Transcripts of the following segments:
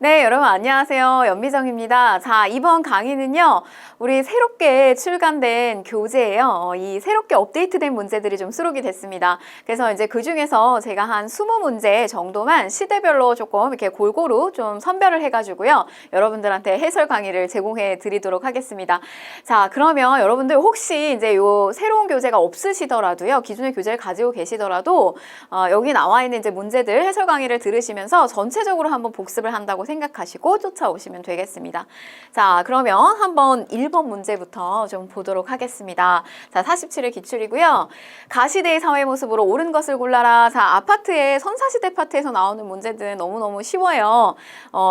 네, 여러분 안녕하세요. 연미정입니다. 자, 이번 강의는요, 우리 새롭게 출간된 교재예요. 이 새롭게 업데이트된 문제들이 좀 수록이 됐습니다. 그래서 이제 그 중에서 제가 한 20문제 정도만 시대별로 조금 이렇게 골고루 좀 선별을 해가지고요, 여러분들한테 해설 강의를 제공해 드리도록 하겠습니다. 자, 그러면 여러분들 혹시 이제 요 새로운 교재가 없으시더라도요, 기존의 교재를 가지고 계시더라도 여기 나와 있는 이제 문제들 해설 강의를 들으시면서 전체적으로 한번 복습을 한다고 생각하시고 쫓아오시면 되겠습니다. 자, 그러면 한번 1번 문제부터 좀 보도록 하겠습니다. 자, 47일 기출이고요. 가시대의 사회 모습으로 옳은 것을 골라라. 자, 아파트에 선사시대 파트에서 나오는 문제들은 너무너무 쉬워요.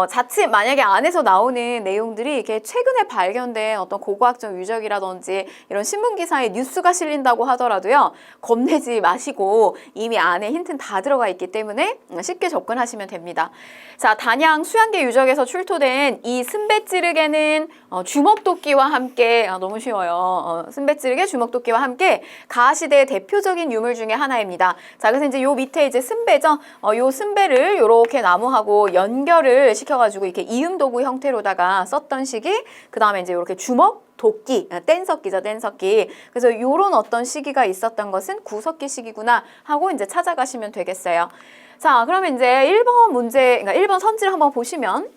자칫 만약에 안에서 나오는 내용들이 이렇게 최근에 발견된 어떤 고고학적 유적이라든지 이런 신문기사에 뉴스가 실린다고 하더라도요, 겁내지 마시고 이미 안에 힌트는 다 들어가 있기 때문에 쉽게 접근하시면 됩니다. 자, 단양 수양계 유적에서 출토된 이 순배찌르개는 주먹도끼와 함께, 너무 쉬워요. 순배찌르개, 주먹도끼와 함께 가시대의 대표적인 유물 중에 하나입니다. 자, 그래서 이제 요 밑에 이제 순배죠. 요 순배를 요렇게 나무하고 연결을 시켜가지고 이렇게 이음도구 형태로다가 썼던 시기, 그 다음에 이제 요렇게 주먹, 도끼, 뗀석기죠, 뗀석기. 그래서 요런 어떤 시기가 있었던 것은 구석기 시기구나 하고 이제 찾아가시면 되겠어요. 자, 그러면 이제 1번 문제, 그러니까 1번 선지를 한번 보시면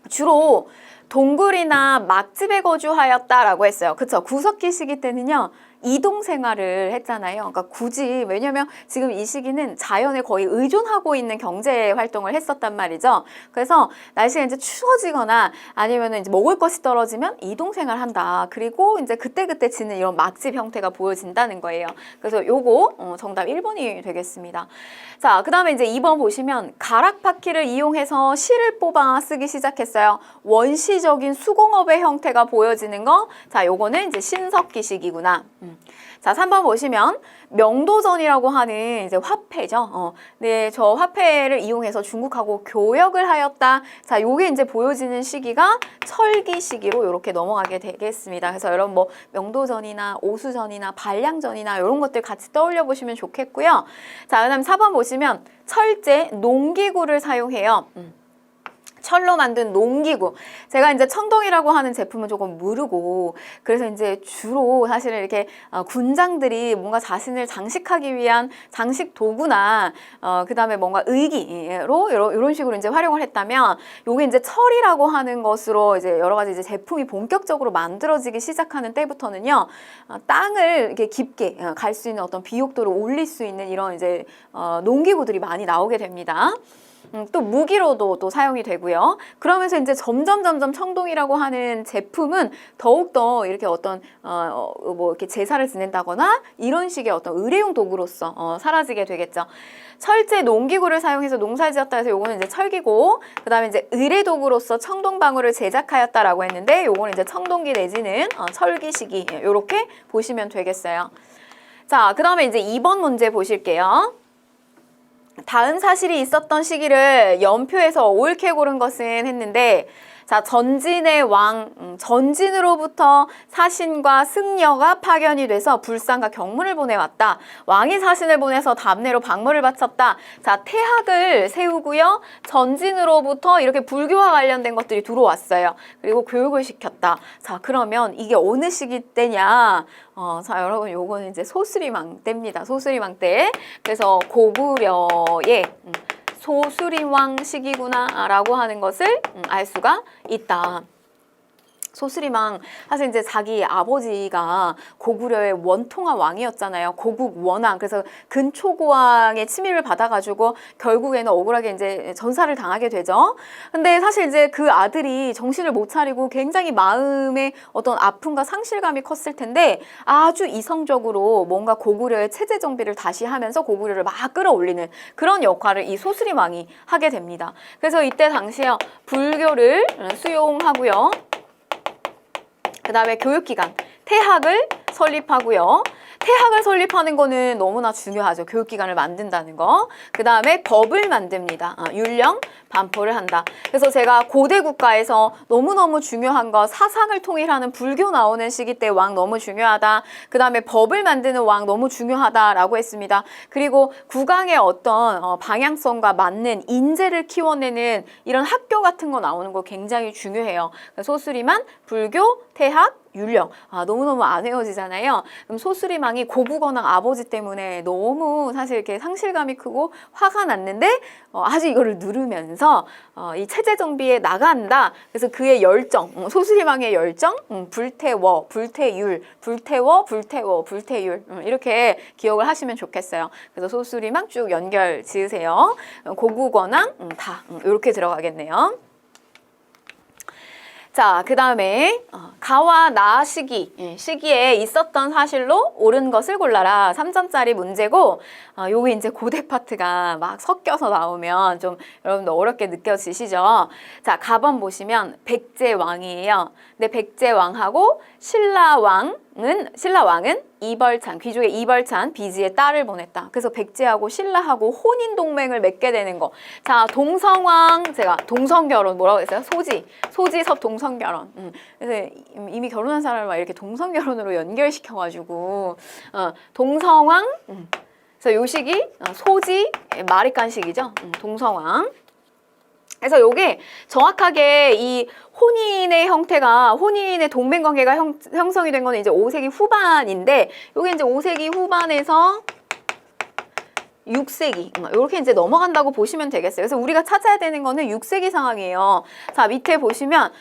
주로 동굴이나 막집에 거주하였다라고 했어요. 그쵸? 구석기 시기 때는요, 이동 생활을 했잖아요. 그러니까 굳이, 왜냐면 지금 이 시기는 자연에 거의 의존하고 있는 경제 활동을 했었단 말이죠. 그래서 날씨가 이제 추워지거나 아니면 이제 먹을 것이 떨어지면 이동 생활 한다. 그리고 이제 그때그때 짓는 이런 막집 형태가 보여진다는 거예요. 그래서 요거 정답 1번이 되겠습니다. 자, 그 다음에 이제 2번 보시면 가락바퀴를 이용해서 실을 뽑아 쓰기 시작했어요. 원시적인 수공업의 형태가 보여지는 거. 자, 요거는 이제 신석기 시기구나. 자, 3번 보시면 명도전이라고 하는 이제 화폐죠. 네, 저 화폐를 이용해서 중국하고 교역을 하였다. 자, 요게 이제 보여지는 시기가 철기 시기로 이렇게 넘어가게 되겠습니다. 그래서 여러분 뭐 명도전이나 오수전이나 반량전이나 이런 것들 같이 떠올려 보시면 좋겠고요. 자, 그다음 4번 보시면 철제 농기구를 사용해요. 철로 만든 농기구. 제가 이제 청동이라고 하는 제품은 조금 모르고, 그래서 이제 주로 사실은 이렇게 군장들이 뭔가 자신을 장식하기 위한 장식 도구나, 그 다음에 뭔가 의기로 이런 식으로 이제 활용을 했다면, 요게 이제 철이라고 하는 것으로 이제 여러 가지 이제 제품이 본격적으로 만들어지기 시작하는 때부터는요, 땅을 이렇게 깊게 갈 수 있는 어떤 비옥도를 올릴 수 있는 이런 이제 농기구들이 많이 나오게 됩니다. 또 무기로도 또 사용이 되고요. 그러면서 이제 점점 청동이라고 하는 제품은 더욱더 이렇게 어떤 뭐 이렇게 제사를 지낸다거나 이런 식의 어떤 의뢰용 도구로서 사라지게 되겠죠. 철제 농기구를 사용해서 농사를 지었다 해서 요거는 이제 철기고, 그 다음에 이제 의뢰 도구로서 청동방울을 제작하였다라고 했는데, 요거는 이제 청동기 내지는 철기 시기, 요렇게 보시면 되겠어요. 자, 그 다음에 이제 2번 문제 보실게요. 다음 사실이 있었던 시기를 연표에서 옳게 고른 것은 했는데, 자, 전진의 왕, 전진으로부터 사신과 승려가 파견이 돼서 불상과 경문을 보내왔다. 왕이 사신을 보내서 답례로 방문을 바쳤다. 자, 태학을 세우고요. 전진으로부터 이렇게 불교와 관련된 것들이 들어왔어요. 그리고 교육을 시켰다. 자, 그러면 이게 어느 시기 때냐? 자, 여러분, 요거는 이제 소수리망 때입니다. 소수리망 때. 그래서 고구려의 소수리왕 시기구나 라고 하는 것을 알 수가 있다. 소수리망, 사실 이제 자기 아버지가 고구려의 원통한 왕이었잖아요. 고국 원왕. 그래서 근초고왕의 침입을 받아가지고 결국에는 억울하게 이제 전사를 당하게 되죠. 근데 사실 이제 그 아들이 정신을 못 차리고 굉장히 마음에 어떤 아픔과 상실감이 컸을 텐데, 아주 이성적으로 뭔가 고구려의 체제 정비를 다시 하면서 고구려를 막 끌어올리는 그런 역할을 이 소수리망이 하게 됩니다. 그래서 이때 당시에 불교를 수용하고요. 그 다음에 교육기관, 태학을 설립하고요. 태학을 설립하는 거는 너무나 중요하죠. 교육기관을 만든다는 거. 그 다음에 법을 만듭니다. 율령, 반포를 한다. 그래서 제가 고대 국가에서 너무너무 중요한 거 사상을 통일하는 불교 나오는 시기 때 왕 너무 중요하다. 그 다음에 법을 만드는 왕 너무 중요하다라고 했습니다. 그리고 국왕의 어떤 방향성과 맞는 인재를 키워내는 이런 학교 같은 거 나오는 거 굉장히 중요해요. 소수리만, 불교, 태학, 율령. 너무너무 안 외워지잖아요. 그럼 소수리망이 고국언왕 아버지 때문에 너무 사실 이렇게 상실감이 크고 화가 났는데 아주 이거를 누르면서 이 체제 정비에 나간다. 그래서 그의 열정, 소수리망의 열정, 불태워, 불태율, 불태워, 불태워, 불태율 이렇게 기억을 하시면 좋겠어요. 그래서 소수리망 쭉 연결 지으세요. 고국언왕 다 이렇게 들어가겠네요. 자, 그 다음에 가와 나 시기에 있었던 사실로 옳은 것을 골라라. 3점짜리 문제고 요게 이제 고대 파트가 막 섞여서 나오면 좀 여러분들 어렵게 느껴지시죠? 자, 가번 보시면 백제왕이에요. 근데 백제왕하고 신라왕은 이벌찬, 귀족의 이벌찬 비지의 딸을 보냈다. 그래서 백제하고 신라하고 혼인 동맹을 맺게 되는 거. 자, 동성왕, 제가 동성결혼 뭐라고 했어요? 소지섭 동성결혼. 그래서 이미 결혼한 사람을 막 이렇게 동성결혼으로 연결시켜가지고 동성왕. 그래서 요 시기 소지 마리깐 시기죠. 동성왕. 그래서 요게 정확하게 이 혼인의 형태가, 혼인의 동맹관계가 형성이 된 거는 이제 5세기 후반인데, 요게 이제 5세기 후반에서 6세기 이렇게 이제 넘어간다고 보시면 되겠어요. 그래서 우리가 찾아야 되는 거는 6세기 상황이에요. 자, 밑에 보시면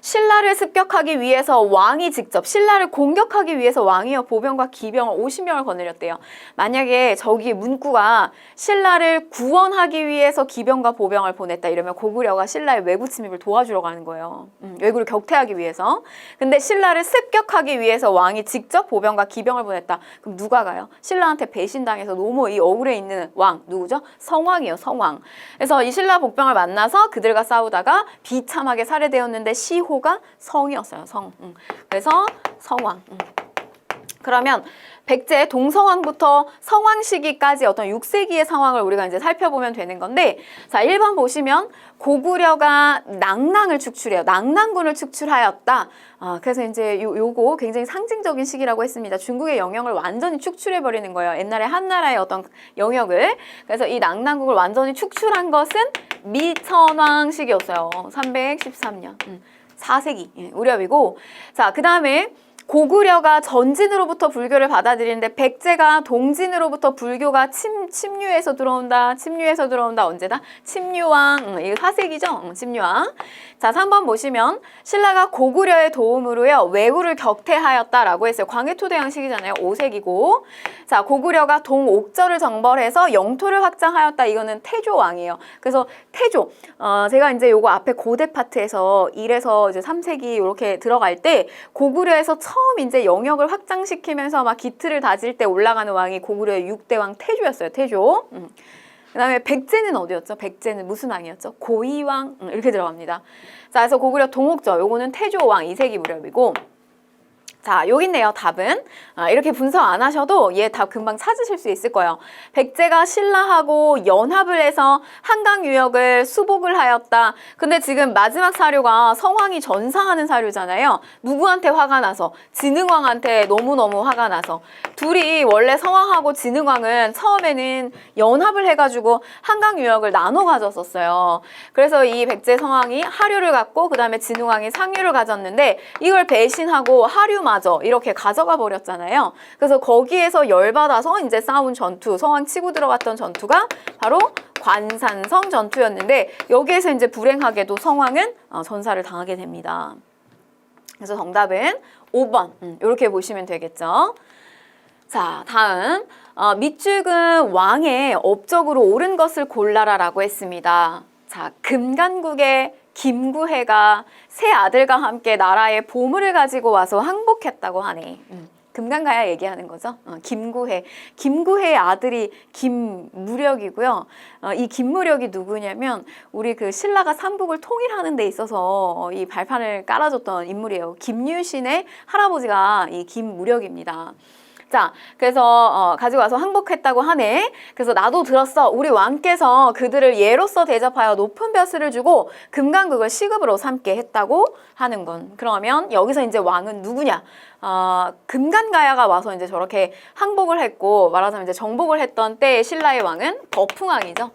신라를 습격하기 위해서 왕이 직접 신라를 공격하기 위해서 왕이여 보병과 기병을 50명을 거느렸대요. 만약에 저기 문구가 신라를 구원하기 위해서 기병과 보병을 보냈다 이러면 고구려가 신라의 외부 침입을 도와주러 가는 거예요. 외구를 격퇴하기 위해서. 근데 신라를 습격하기 위해서 왕이 직접 보병과 기병을 보냈다. 그럼 누가 가요? 신라한테 배신당해서 너무 이 억울해 있는 왕 누구죠? 성왕이에요. 성왕. 그래서 이 신라 복병을 만나서 그들과 싸우다가 비참하게 살해되었는데 시호가 성이었어요. 성. 그래서 성왕. 그러면 백제 동성왕부터 성왕 시기까지 어떤 6세기의 상황을 우리가 이제 살펴보면 되는 건데, 자, 1번 보시면 고구려가 낭낭을 축출해요. 낭낭군을 축출하였다. 그래서 이제 요거 굉장히 상징적인 시기라고 했습니다. 중국의 영역을 완전히 축출해버리는 거예요. 옛날에 한나라의 어떤 영역을. 그래서 이 낭낭국을 완전히 축출한 것은 미천왕 시기였어요. 313년. 4세기 무렵이고. 자, 그 다음에 고구려가 전진으로부터 불교를 받아들이는데 백제가 동진으로부터 불교가 침류해서 들어온다. 언제다? 침류왕. 이거 4세기죠? 침류왕. 자, 3번 보시면 신라가 고구려의 도움으로요. 왜구를 격퇴하였다라고 했어요. 광해토대왕 시기잖아요. 5세기고. 자, 고구려가 동옥저를 정벌해서 영토를 확장하였다. 이거는 태조왕이에요. 그래서 태조. 제가 이제 요거 앞에 고대 파트에서 1에서 이제 3세기 이렇게 들어갈 때 고구려에서 처음 이제 영역을 확장시키면서 막 기틀을 다질 때 올라가는 왕이 고구려의 6대왕 태조였어요. 태조. 그 다음에 백제는 어디였죠? 백제는 무슨 왕이었죠? 고이왕 이렇게 들어갑니다. 자, 그래서 고구려 동옥저 요거는 태조왕 2세기 무렵이고. 자, 여기 있네요. 답은. 이렇게 분석 안 하셔도 얘 답 금방 찾으실 수 있을 거예요. 백제가 신라하고 연합을 해서 한강 유역을 수복을 하였다. 근데 지금 마지막 사료가 성왕이 전사하는 사료잖아요. 누구한테 화가 나서? 진흥왕한테 너무너무 화가 나서. 둘이 원래 성왕하고 진흥왕은 처음에는 연합을 해가지고 한강 유역을 나눠 가졌었어요. 그래서 이 백제 성왕이 하류를 갖고 그 다음에 진흥왕이 상류를 가졌는데 이걸 배신하고 하류마저 이렇게 가져가 버렸잖아요. 그래서 거기에서 열받아서 이제 싸운 전투, 성왕 치고 들어갔던 전투가 바로 관산성 전투였는데 여기에서 이제 불행하게도 성왕은 전사를 당하게 됩니다. 그래서 정답은 5번 이렇게 보시면 되겠죠. 자, 다음 밑줄은 왕의 업적으로 옳은 것을 골라라 라고 했습니다. 자, 금간국의 김구해가 새 아들과 함께 나라의 보물을 가지고 와서 항복했다고 하네. 금강가야 얘기하는 거죠. 김구해의 아들이 김무력이고요. 이 김무력이 누구냐면 우리 그 신라가 삼국을 통일하는 데 있어서 이 발판을 깔아줬던 인물이에요. 김유신의 할아버지가 이 김무력입니다. 자, 그래서 가지고 와서 항복했다고 하네. 그래서 나도 들었어. 우리 왕께서 그들을 예로서 대접하여 높은 벼슬을 주고 금강국을 시급으로 삼게 했다고 하는군. 그러면 여기서 이제 왕은 누구냐? 금간가야가 와서 이제 저렇게 항복을 했고, 말하자면 이제 정복을 했던 때의 신라의 왕은 버풍왕이죠.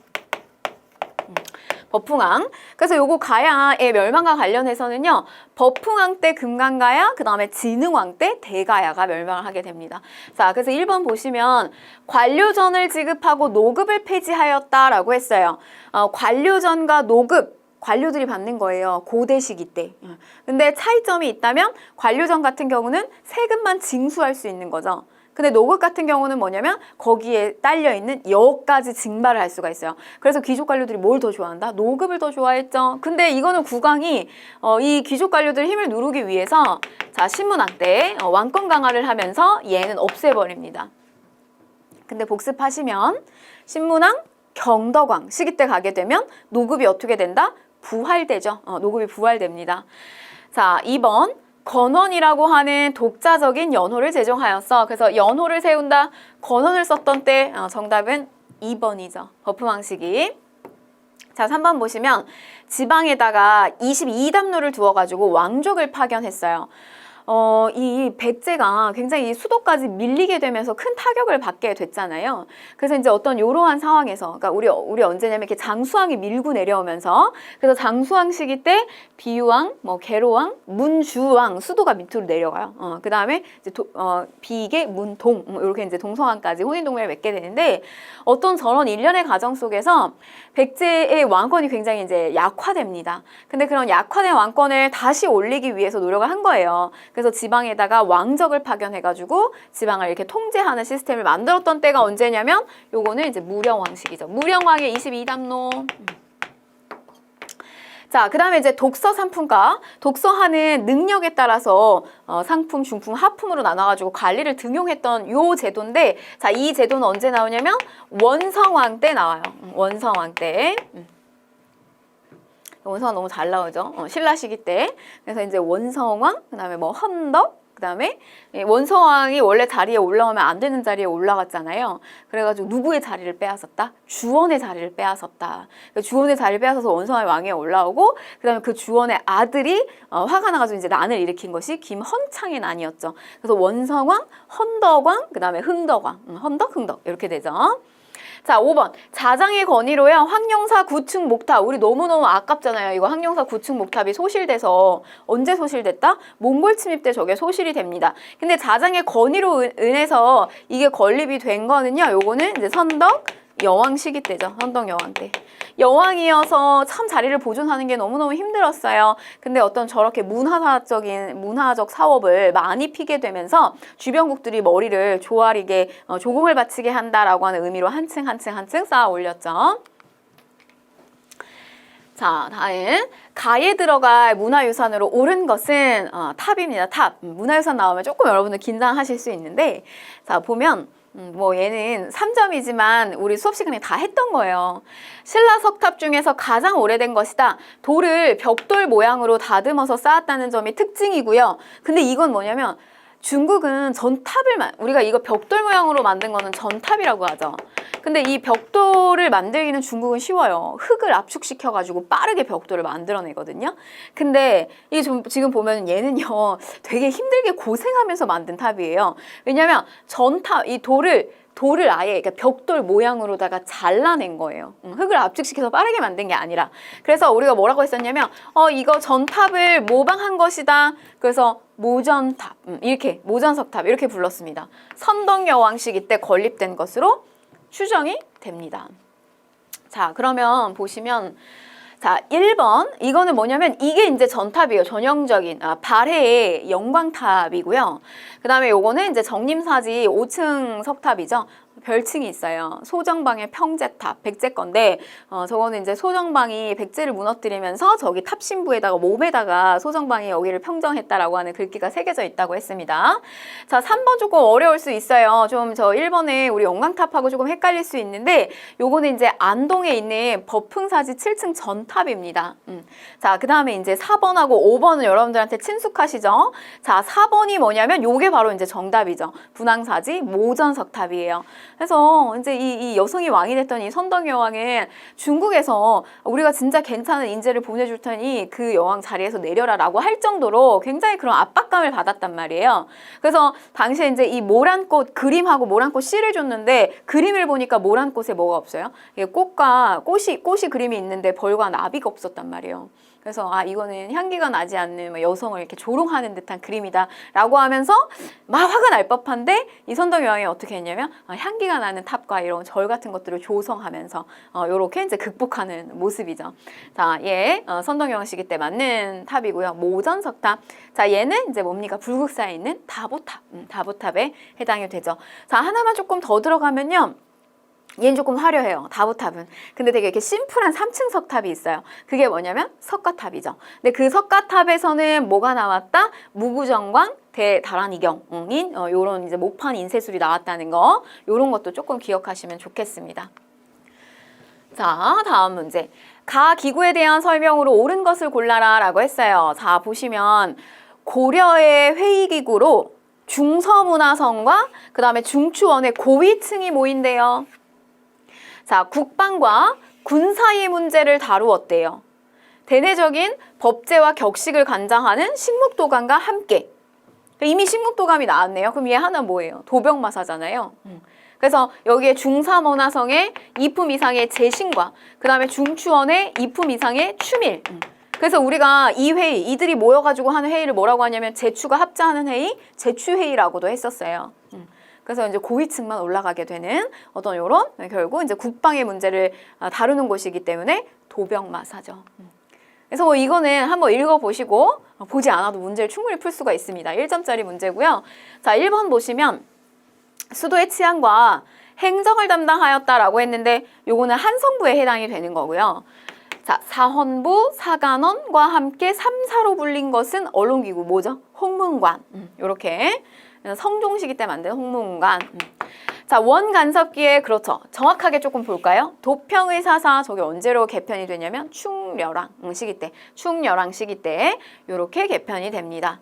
버풍왕. 그래서 요거 가야의 멸망과 관련해서는요, 버풍왕 때 금강가야, 그 다음에 진흥왕 때 대가야가 멸망을 하게 됩니다. 자, 그래서 1번 보시면 관료전을 지급하고 노급을 폐지하였다라고 했어요. 관료전과 노급, 관료들이 받는 거예요. 고대 시기 때. 근데 차이점이 있다면 관료전 같은 경우는 세금만 징수할 수 있는 거죠. 근데 노급 같은 경우는 뭐냐면 거기에 딸려있는 여까지 징발을 할 수가 있어요. 그래서 귀족 관료들이 뭘 더 좋아한다? 노급을 더 좋아했죠. 근데 이거는 국왕이 이 귀족 관료들 힘을 누르기 위해서 자, 신문왕 때 왕권 강화를 하면서 얘는 없애버립니다. 근데 복습하시면 신문왕, 경덕왕 시기 때 가게 되면 노급이 어떻게 된다? 부활되죠. 노급이 부활됩니다. 자, 2번 건원이라고 하는 독자적인 연호를 제정하였어. 그래서 연호를 세운다, 건원을 썼던 때 정답은 2번이죠. 버풍왕 시기. 자, 3번 보시면 지방에다가 22담로를 두어가지고 왕족을 파견했어요. 이 백제가 굉장히 수도까지 밀리게 되면서 큰 타격을 받게 됐잖아요. 그래서 이제 어떤 이러한 상황에서, 그러니까 우리 언제냐면 이렇게 장수왕이 밀고 내려오면서, 그래서 장수왕 시기 때 비유왕, 계로왕, 문주왕 수도가 밑으로 내려가요. 그 다음에 이제 비계, 문동 이렇게 이제 동서왕까지 혼인동맹을 맺게 되는데, 어떤 저런 일련의 과정 속에서 백제의 왕권이 굉장히 이제 약화됩니다. 근데 그런 약화된 왕권을 다시 올리기 위해서 노력을 한 거예요. 그래서 지방에다가 왕적을 파견해가지고 지방을 이렇게 통제하는 시스템을 만들었던 때가 언제냐면 요거는 이제 무령왕 시기죠. 무령왕의 22담로. 자, 그 다음에 이제 독서 상품가. 독서하는 능력에 따라서 상품, 중품, 하품으로 나눠가지고 관리를 등용했던 요 제도인데, 자, 이 제도는 언제 나오냐면 원성왕 때 나와요. 원성왕 때. 원성왕 너무 잘 나오죠. 신라 시기 때. 그래서 이제 원성왕, 그 다음에 헌덕, 그 다음에 원성왕이 원래 자리에 올라오면 안 되는 자리에 올라갔잖아요. 그래가지고 누구의 자리를 빼앗았다? 주원의 자리를 빼앗았다. 주원의 자리를 빼앗아서 원성왕이 왕위에 올라오고, 그 다음에 그 주원의 아들이 화가 나가지고 이제 난을 일으킨 것이 김헌창의 난이었죠. 그래서 원성왕, 헌덕왕, 그 다음에 흥덕왕, 헌덕, 흥덕 이렇게 되죠. 자, 5번. 자장의 건의로요. 황룡사 9층 목탑. 우리 너무너무 아깝잖아요. 이거 황룡사 9층 목탑이 소실돼서 언제 소실됐다? 몽골 침입 때 저게 소실이 됩니다. 근데 자장의 건의로 인해서 이게 건립이 된 거는요. 요거는 이제 선덕 여왕 시기 때죠. 선덕 여왕 때. 여왕이어서 참 자리를 보존하는 게 너무너무 힘들었어요. 근데 어떤 저렇게 문화적 사업을 많이 피게 되면서 주변국들이 머리를 조아리게 조공을 바치게 한다라고 하는 의미로 한 층 쌓아 올렸죠. 자, 다음 가에 들어갈 문화유산으로 옳은 것은 탑입니다. 탑. 문화유산 나오면 조금 여러분들 긴장하실 수 있는데, 자, 보면 얘는 3점이지만 우리 수업 시간에 다 했던 거예요. 신라 석탑 중에서 가장 오래된 것이다. 돌을 벽돌 모양으로 다듬어서 쌓았다는 점이 특징이고요. 근데 이건 뭐냐면 중국은 전탑을 우리가 이거 벽돌 모양으로 만든 거는 전탑이라고 하죠. 근데 이 벽돌을 만들기는 중국은 쉬워요. 흙을 압축시켜가지고 빠르게 벽돌을 만들어내거든요. 근데 이게 지금 보면 얘는요, 되게 힘들게 고생하면서 만든 탑이에요. 왜냐면 전탑, 이 돌을 아예 그러니까 벽돌 모양으로다가 잘라낸 거예요. 흙을 압축시켜서 빠르게 만든 게 아니라. 그래서 우리가 뭐라고 했었냐면 이거 전탑을 모방한 것이다. 그래서 모전탑, 이렇게 모전석탑 이렇게 불렀습니다. 선덕여왕 시기 때 건립된 것으로 추정이 됩니다. 자, 그러면 보시면 자, 1번 이거는 뭐냐면 이게 이제 전탑이에요. 전형적인 발해의 영광탑이고요. 그 다음에 요거는 이제 정림사지 5층 석탑이죠. 별칭이 있어요. 소정방의 평제탑, 백제 건데 저거는 이제 소정방이 백제를 무너뜨리면서 저기 탑신부에다가 몸에다가 소정방이 여기를 평정했다라고 하는 글귀가 새겨져 있다고 했습니다. 자, 3번 조금 어려울 수 있어요. 좀 저 1번에 우리 영광탑하고 조금 헷갈릴 수 있는데 요거는 이제 안동에 있는 법흥사지 7층 전탑입니다. 자, 그 다음에 이제 4번하고 5번은 여러분들한테 친숙하시죠? 자, 4번이 뭐냐면 요게 바로 이제 정답이죠. 분황사지 모전석탑이에요. 그래서 이제 이 여성이 왕이 됐던 이 선덕 여왕은 중국에서 우리가 진짜 괜찮은 인재를 보내줄 테니 그 여왕 자리에서 내려라라고 할 정도로 굉장히 그런 압박감을 받았단 말이에요. 그래서 당시에 이제 이 모란꽃 그림하고 모란꽃 씨를 줬는데 그림을 보니까 모란꽃에 뭐가 없어요? 이게 꽃이 그림이 있는데 벌과 나비가 없었단 말이에요. 그래서 이거는 향기가 나지 않는 여성을 이렇게 조롱하는 듯한 그림이다 라고 하면서 막 화가 날 법한데 이 선덕 여왕이 어떻게 했냐면 향기가 나는 탑과 이런 절 같은 것들을 조성하면서 요렇게 이제 극복하는 모습이죠. 자, 선덕 여왕 시기 때 맞는 탑이고요. 모전석탑. 자, 얘는 이제 뭡니까? 불국사에 있는 다보탑. 다보탑에 해당이 되죠. 자, 하나만 조금 더 들어가면요. 얘는 조금 화려해요. 다보탑은. 근데 되게 이렇게 심플한 3층 석탑이 있어요. 그게 뭐냐면 석가탑이죠. 근데 그 석가탑에서는 뭐가 나왔다? 무구정광 대다란이경인 요런 이제 목판 인쇄술이 나왔다는 거. 요런 것도 조금 기억하시면 좋겠습니다. 자, 다음 문제. 가 기구에 대한 설명으로 옳은 것을 골라라 라고 했어요. 자, 보시면 고려의 회의기구로 중서문화성과 그 다음에 중추원의 고위층이 모인대요. 자, 국방과 군 사이의 문제를 다루었대요. 대내적인 법제와 격식을 관장하는 식목도감과 함께. 이미 식목도감이 나왔네요. 그럼 얘 하나 뭐예요? 도병마사잖아요. 그래서 여기에 중사문화성의 2품 이상의 제신과 그 다음에 중추원의 2품 이상의 추밀. 그래서 우리가 이 회의, 이들이 모여가지고 하는 회의를 뭐라고 하냐면 제추가 합자하는 회의, 제추회의라고도 했었어요. 그래서 이제 고위층만 올라가게 되는 어떤 요런 결국 이제 국방의 문제를 다루는 곳이기 때문에 도병마사죠. 그래서 뭐 이거는 한번 읽어보시고 보지 않아도 문제를 충분히 풀 수가 있습니다. 1점짜리 문제고요. 자, 1번 보시면 수도의 치안과 행정을 담당하였다라고 했는데 요거는 한성부에 해당이 되는 거고요. 자, 사헌부, 사간원과 함께 3사로 불린 것은 언론기구 뭐죠? 홍문관. 요렇게 성종시기 때 만든 홍문관. 자, 원간섭기에 그렇죠. 정확하게 조금 볼까요? 도평의 사사 저게 언제로 개편이 되냐면 충렬왕 시기 때, 충렬왕 시기 때 요렇게 개편이 됩니다.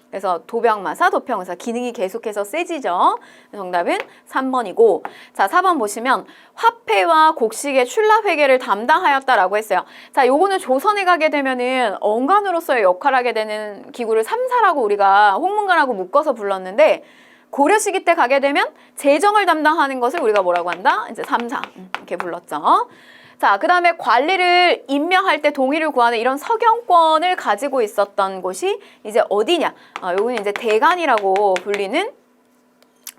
그래서 도병마사, 도평의사 기능이 계속해서 세지죠. 정답은 3번이고 자, 4번 보시면 화폐와 곡식의 출납회계를 담당하였다라고 했어요. 자, 요거는 조선에 가게 되면은 언관으로서의 역할을 하게 되는 기구를 3사라고 우리가 홍문관하고 묶어서 불렀는데 고려 시기 때 가게 되면 재정을 담당하는 것을 우리가 뭐라고 한다? 이제 3사 이렇게 불렀죠. 자, 그 다음에 관리를 임명할 때 동의를 구하는 이런 서경권을 가지고 있었던 곳이 이제 어디냐? 요거는 이제 대간이라고 불리는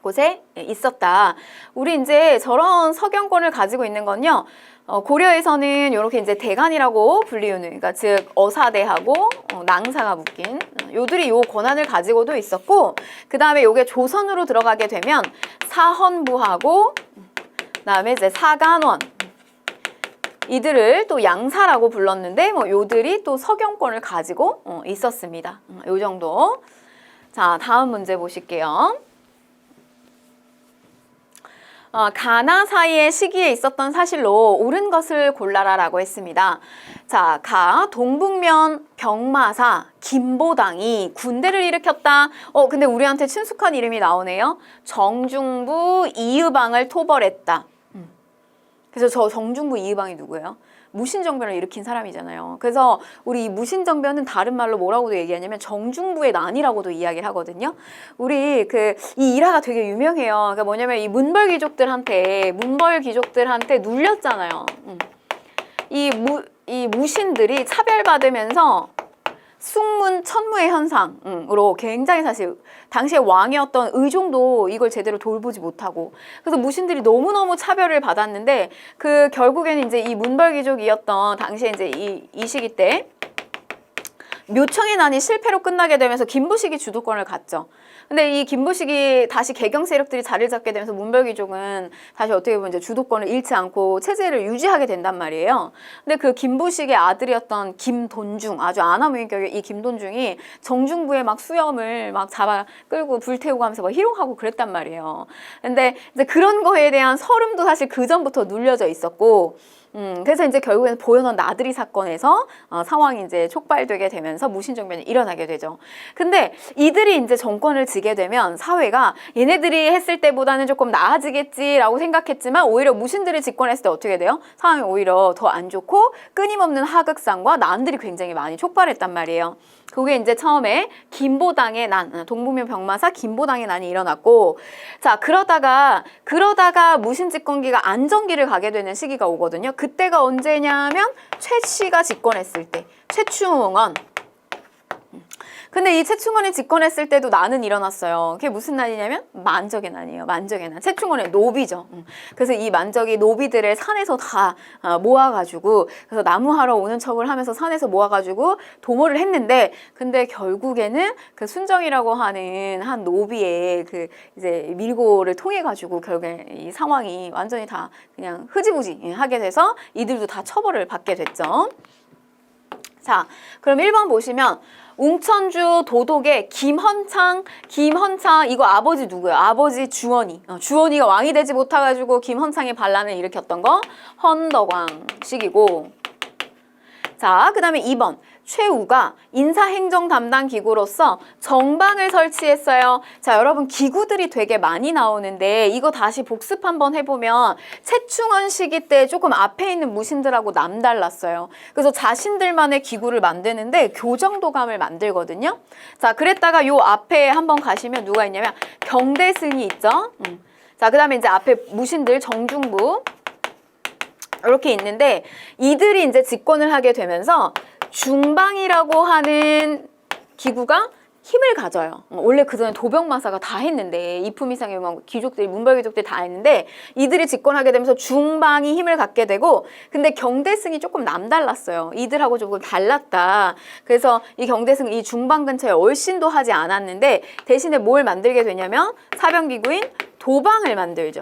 곳에 있었다. 우리 이제 저런 서경권을 가지고 있는 건요. 고려에서는 이렇게 이제 대간이라고 불리우는, 그러니까 즉 어사대하고 낭사가 묶인 요들이 요 권한을 가지고도 있었고, 그 다음에 요게 조선으로 들어가게 되면 사헌부하고 그다음에 이제 사간원 이들을 또 양사라고 불렀는데 뭐 요들이 또 서경권을 가지고 있었습니다. 요 정도. 자, 다음 문제 보실게요. 가나 사이의 시기에 있었던 사실로 옳은 것을 골라라 라고 했습니다. 자, 동북면 병마사 김보당이 군대를 일으켰다. 근데 우리한테 친숙한 이름이 나오네요. 정중부 이의방을 토벌했다. 그래서 저 정중부 이의방이 누구예요? 무신정변을 일으킨 사람이잖아요. 그래서 우리 이 무신정변은 다른 말로 뭐라고도 얘기하냐면 정중부의 난이라고도 이야기를 하거든요. 우리 이 일화가 되게 유명해요. 그러니까 뭐냐면 이 문벌 귀족들한테 눌렸잖아요. 이 무신들이 차별받으면서 숙문 천무의 현상으로 굉장히 사실 당시에 왕이었던 의종도 이걸 제대로 돌보지 못하고, 그래서 무신들이 너무너무 차별을 받았는데 결국에는 이제 이 문벌 귀족이었던 당시에 이제 이 시기 때 묘청의 난이 실패로 끝나게 되면서 김부식이 주도권을 갖죠. 근데 이 김부식이 다시 개경 세력들이 자리를 잡게 되면서 문벌귀족은 다시 어떻게 보면 이제 주도권을 잃지 않고 체제를 유지하게 된단 말이에요. 근데 그 김부식의 아들이었던 김돈중, 아주 아나무인격의 이 김돈중이 정중부의 막 수염을 막 잡아 끌고 불태우고 하면서 막 희롱하고 그랬단 말이에요. 근데 이제 그런 거에 대한 서름도 사실 그 전부터 눌려져 있었고, 그래서 이제 결국에는 보현원 나들이 사건에서 상황이 이제 촉발되게 되면서 무신정변이 일어나게 되죠. 근데 이들이 이제 정권을 지게 되면 사회가 얘네들이 했을 때보다는 조금 나아지겠지라고 생각했지만 오히려 무신들이 집권했을 때 어떻게 돼요? 상황이 오히려 더 안 좋고 끊임없는 하극상과 난들이 굉장히 많이 촉발했단 말이에요. 그게 이제 처음에 김보당의 난, 동북면 병마사 김보당의 난이 일어났고, 자, 그러다가 무신 집권기가 안정기를 가게 되는 시기가 오거든요. 그때가 언제냐면 최씨가 집권했을 때, 최충원. 근데 이 최충원이 집권했을 때도 난은 일어났어요. 그게 무슨 난이냐면 만적의 난이에요. 만적의 난. 최충원의 노비죠. 그래서 이 만적이 노비들을 산에서 다 모아가지고, 그래서 나무하러 오는 척을 하면서 산에서 모아가지고 도모를 했는데, 근데 결국에는 그 순정이라고 하는 한 노비의 그 이제 밀고를 통해가지고 결국에 이 상황이 완전히 다 그냥 흐지부지 하게 돼서 이들도 다 처벌을 받게 됐죠. 자, 그럼 1번 보시면 웅천주 도독의 김헌창 이거 아버지 누구예요? 아버지 주원이. 주원이가 왕이 되지 못해가지고 김헌창의 반란을 일으켰던 거 헌덕왕식이고. 자, 그 다음에 2번 최우가 인사행정 담당 기구로서 정방을 설치했어요. 자, 여러분 기구들이 되게 많이 나오는데 이거 다시 복습 한번 해보면 최충원 시기 때 조금 앞에 있는 무신들하고 남달랐어요. 그래서 자신들만의 기구를 만드는데 교정도감을 만들거든요. 자, 그랬다가 요 앞에 한번 가시면 누가 있냐면 경대승이 있죠. 자, 그 다음에 이제 앞에 무신들 정중부 이렇게 있는데 이들이 이제 집권을 하게 되면서 중방이라고 하는 기구가 힘을 가져요. 원래 그전에 도병마사가 다 했는데 이품이상의 귀족들이 문벌귀족들이 다 했는데 이들이 집권하게 되면서 중방이 힘을 갖게 되고, 근데 경대승이 조금 남달랐어요. 이들하고 조금 달랐다. 그래서 이 경대승은 이 중방 근처에 얼씬도 하지 않았는데 대신에 뭘 만들게 되냐면 사병기구인 도방을 만들죠.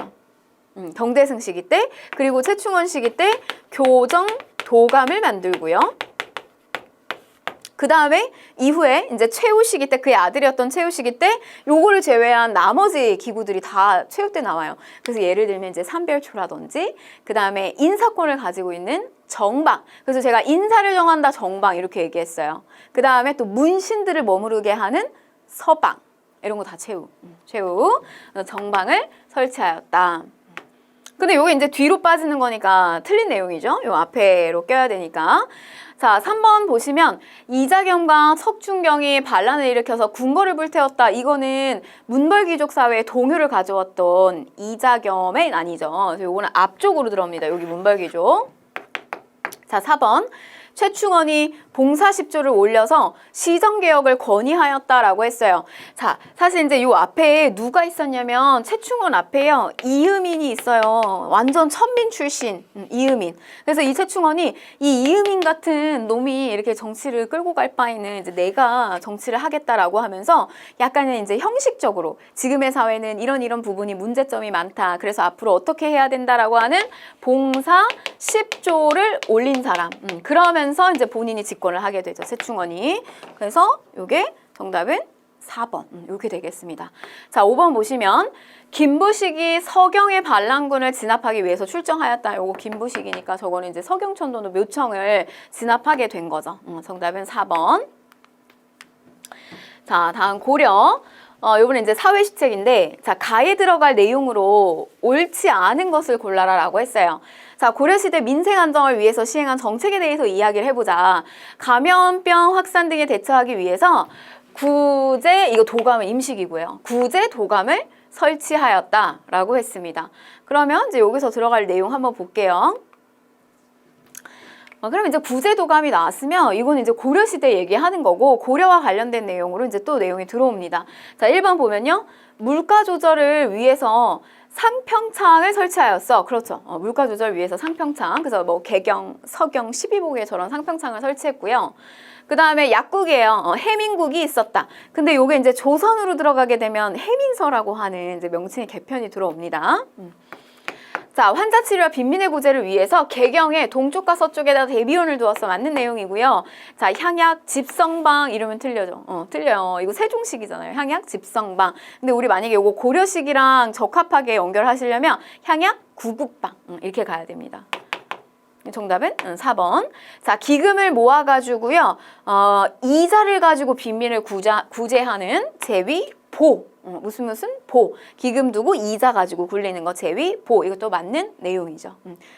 경대승 시기 때, 그리고 최충원 시기 때 교정 도감을 만들고요. 그 다음에 이후에 이제 최우 시기 때 그의 아들이었던 최우 시기 때 요거를 제외한 나머지 기구들이 다 최우 때 나와요. 그래서 예를 들면 이제 삼별초라든지 그 다음에 인사권을 가지고 있는 정방. 그래서 제가 인사를 정한다 정방 이렇게 얘기했어요. 그 다음에 또 문신들을 머무르게 하는 서방. 이런 거 다 최우. 정방을 설치하였다. 근데 요게 이제 뒤로 빠지는 거니까 틀린 내용이죠. 요 앞에로 껴야 되니까. 자, 3번 보시면 이자겸과 석중경이 반란을 일으켜서 궁궐을 불태웠다. 이거는 문벌귀족 사회에 동요를 가져왔던 이자겸의 난이죠. 그래서 요거는 앞쪽으로 들어옵니다. 여기 문벌귀족. 자, 4번. 최충원이 봉사십조를 올려서 시정개혁을 건의하였다라고 했어요. 자, 사실 이제 요 앞에 누가 있었냐면 최충원 앞에요. 이음인이 있어요. 완전 천민 출신 이음인. 그래서 이 최충원이 이 이음인 같은 놈이 이렇게 정치를 끌고 갈 바에는 이제 내가 정치를 하겠다라고 하면서 약간은 이제 형식적으로 지금의 사회는 이런 부분이 문제점이 많다. 그래서 앞으로 어떻게 해야 된다라고 하는 봉사십조를 올린 사람. 그러면서 이제 본인이 집권을 하게 되죠. 최충원이. 그래서 요게 정답은 4번 이렇게 되겠습니다. 자, 5번 보시면 김부식이 서경의 반란군을 진압하기 위해서 출정하였다. 요거 김부식이니까 저거는 이제 서경천도로 묘청을 진압하게 된 거죠. 정답은 4번. 자, 다음 고려. 요번에 이제 사회시책인데, 자, 가에 들어갈 내용으로 옳지 않은 것을 골라라 라고 했어요. 자, 고려시대 민생 안정을 위해서 시행한 정책에 대해서 이야기를 해보자. 감염병 확산 등에 대처하기 위해서 구제, 이거 도감은 임시기구예요. 구제 도감을 설치하였다라고 했습니다. 그러면 이제 여기서 들어갈 내용 한번 볼게요. 그럼 이제 구제도감이 나왔으면 이거는 이제 고려시대 얘기하는 거고 고려와 관련된 내용으로 이제 또 내용이 들어옵니다. 자, 1번 보면요. 물가 조절을 위해서 상평창을 설치하였어. 그렇죠. 물가 조절 위해서 상평창. 그래서 뭐 개경, 서경, 12복에 저런 상평창을 설치했고요. 그 다음에 약국이에요. 해민국이 있었다. 근데 요게 이제 조선으로 들어가게 되면 해민서라고 하는 이제 명칭의 개편이 들어옵니다. 자, 환자 치료와 빈민의 구제를 위해서 개경에 동쪽과 서쪽에다 대비원을 두어서 맞는 내용이고요. 자, 향약, 집성방 이러면 틀려죠. 틀려요. 이거 세종식이잖아요. 향약, 집성방. 근데 우리 만약에 이거 고려식이랑 적합하게 연결하시려면 향약, 구국방 이렇게 가야 됩니다. 정답은 4번. 자, 기금을 모아가지고요. 이자를 가지고 빈민을 구제하는 제위, 보. 무슨 보. 기금 두고 이자 가지고 굴리는 거 제위, 보. 이것도 맞는 내용이죠.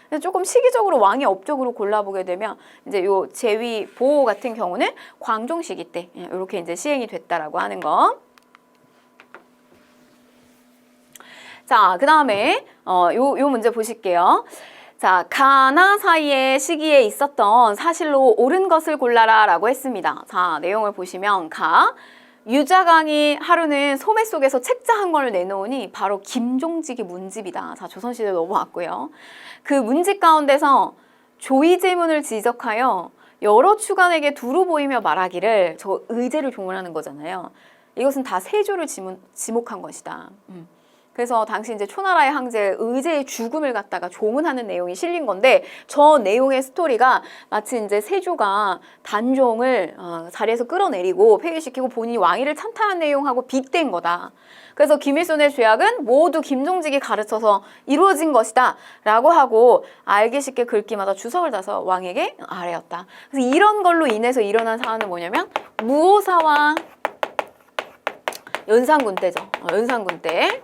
그래서 조금 시기적으로 왕의 업적으로 골라보게 되면 이제 요 제위, 보 같은 경우는 광종 시기 때 이렇게 이제 시행이 됐다라고 하는 거. 자, 그 다음에 요 문제 보실게요. 자, 가나 사이의 시기에 있었던 사실로 옳은 것을 골라라 라고 했습니다. 자, 내용을 보시면 유자강이 하루는 소매 속에서 책자 한 권을 내놓으니 바로 김종직의 문집이다. 자, 조선시대 넘어왔고요. 그 문집 가운데서 조의제문을 지적하여 여러 추관에게 두루 보이며 말하기를, 저 의제를 조문하는 거잖아요. 이것은 다 세조를 지목한 것이다. 그래서 당시 이제 초나라의 황제 의제의 죽음을 갖다가 조문하는 내용이 실린 건데, 저 내용의 스토리가 마치 이제 세조가 단종을 자리에서 끌어내리고 폐위시키고 본인이 왕위를 찬탈한 내용하고 빗댄 거다. 그래서 김일손의 죄악은 모두 김종직이 가르쳐서 이루어진 것이다 라고 하고 알기 쉽게 글귀마다 주석을 따서 왕에게 아뢰었다. 그래서 이런 걸로 인해서 일어난 사안은 뭐냐면 무오사와 연산군 때죠. 연산군 때.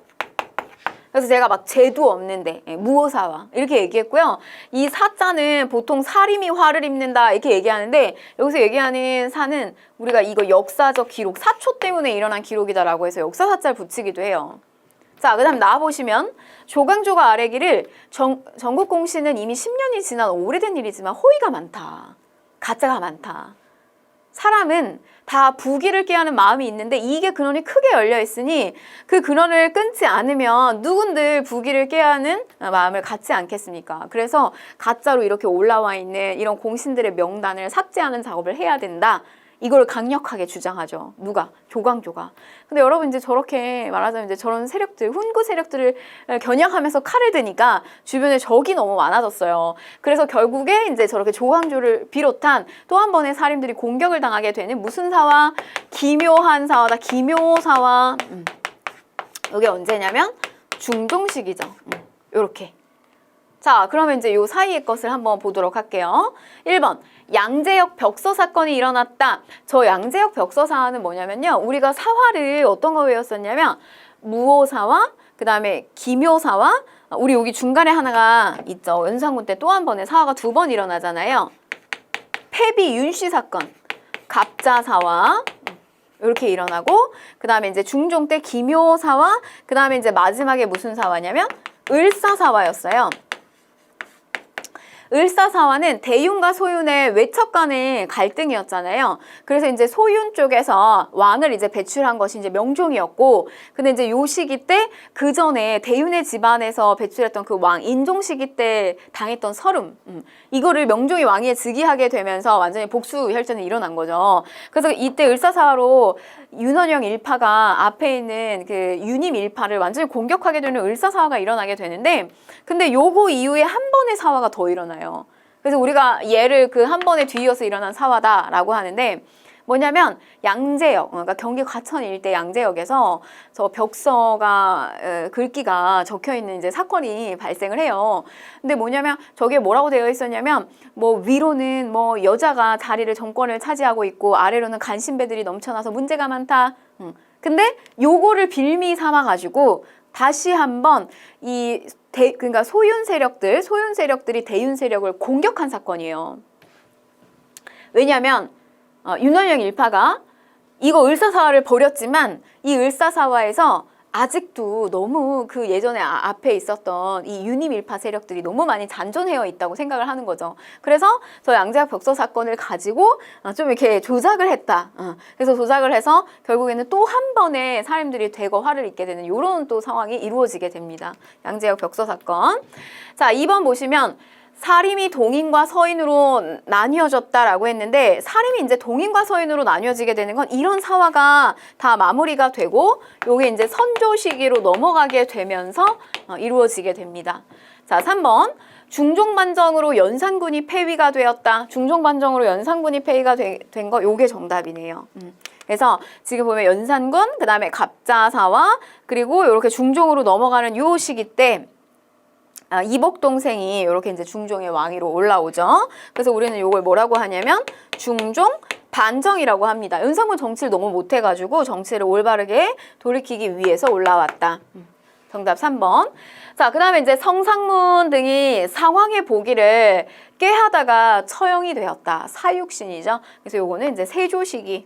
그래서 제가 막 제도 없는데 무오사와 이렇게 얘기했고요. 이 사자는 보통 사림이 화를 입는다 이렇게 얘기하는데, 여기서 얘기하는 사는 우리가 이거 역사적 기록, 사초 때문에 일어난 기록이다라고 해서 역사사자를 붙이기도 해요. 자, 그 다음 나와보시면 조광조가 아뢰기를 전국공시는 이미 10년이 지난 오래된 일이지만 호의가 많다. 가짜가 많다. 사람은 다 부귀를 꾀하는 마음이 있는데 이게 근원이 크게 열려 있으니 그 근원을 끊지 않으면 누군들 부귀를 꾀하는 마음을 갖지 않겠습니까? 그래서 가짜로 이렇게 올라와 있는 이런 공신들의 명단을 삭제하는 작업을 해야 된다. 이걸 강력하게 주장하죠. 누가? 조광조가. 근데 여러분 이제 저렇게 말하자면 이제 저런 세력들, 훈구 세력들을 겨냥하면서 칼을 드니까 주변에 적이 너무 많아졌어요. 그래서 결국에 이제 저렇게 조광조를 비롯한 또 한 번의 살인들이 공격을 당하게 되는 무슨 사와? 기묘한 사화다. 기묘사화. 이게 언제냐면 중종시기죠. 요렇게. 자, 그러면 이제 요 사이의 것을 한번 보도록 할게요. 1번. 양재역 벽서 사건이 일어났다. 저 양재역 벽서 사안은 뭐냐면요. 우리가 사화를 어떤 거 외웠었냐면 무오사화, 그 다음에 기묘사화, 우리 여기 중간에 하나가 있죠. 연산군 때 또 한 번에 사화가 2번 일어나잖아요. 패비 윤씨 사건, 갑자사화 이렇게 일어나고, 그 다음에 이제 중종 때 기묘사화, 그 다음에 이제 마지막에 무슨 사화냐면 을사사화였어요. 을사사화는 대윤과 소윤의 외척 간의 갈등이었잖아요. 그래서 이제 소윤 쪽에서 왕을 이제 배출한 것이 이제 명종이었고, 근데 이제 요 시기 때 그 전에 대윤의 집안에서 배출했던 그 왕 인종 시기 때 당했던 서름, 이거를 명종이 왕위에 즉위하게 되면서 완전히 복수 혈전이 일어난 거죠. 그래서 이때 을사사화로 윤원영 일파가 앞에 있는 그 윤임 일파를 완전히 공격하게 되는 을사사화가 일어나게 되는데, 근데 요거 이후에 한 번의 사화가 더 일어나요. 그래서 우리가 얘를 그 한 번에 뒤이어서 일어난 사화다라고 하는데, 뭐냐면 양재역, 그러니까 경기 과천 일대 양재역에서 저 벽서가 글귀가 적혀 있는 이제 사건이 발생을 해요. 근데 뭐냐면 저게 뭐라고 되어 있었냐면 뭐 위로는 뭐 여자가 자리를 정권을 차지하고 있고 아래로는 간신배들이 넘쳐나서 문제가 많다. 근데 요거를 빌미 삼아 가지고 다시 한번 그러니까 소윤 세력들이 대윤 세력을 공격한 사건이에요. 왜냐하면 윤원영 일파가 이거 을사사화를 벌였지만 이 을사사화에서 아직도 너무 그 예전에 앞에 있었던 이 윤임 일파 세력들이 너무 많이 잔존해어 있다고 생각을 하는 거죠. 그래서 저 양재역 벽서 사건을 가지고 좀 이렇게 조작을 했다. 그래서 조작을 해서 결국에는 또 한 번의 살인들이 대거 화를 입게 되는 이런 또 상황이 이루어지게 됩니다. 양재역 벽서 사건. 자, 2번 보시면 사림이 동인과 서인으로 나뉘어졌다라고 했는데 사림이 이제 동인과 서인으로 나뉘어지게 되는 건 이런 사화가 다 마무리가 되고 요게 이제 선조 시기로 넘어가게 되면서 이루어지게 됩니다. 자, 3번. 중종반정으로 연산군이 폐위가 되었다. 중종반정으로 연산군이 폐위가 된 거 요게 정답이네요. 그래서 지금 보면 연산군, 그 다음에 갑자사화, 그리고 이렇게 중종으로 넘어가는 요 시기 때 이복 동생이 이렇게 이제 중종의 왕위로 올라오죠. 그래서 우리는 이걸 뭐라고 하냐면 중종 반정이라고 합니다. 연산군 정치를 너무 못해가지고 정치를 올바르게 돌이키기 위해서 올라왔다. 정답 3번. 자, 그 다음에 이제 성상문 등이 상황의 보기를 꾀하다가 처형이 되었다. 사육신이죠. 그래서 요거는 이제 세조 시기.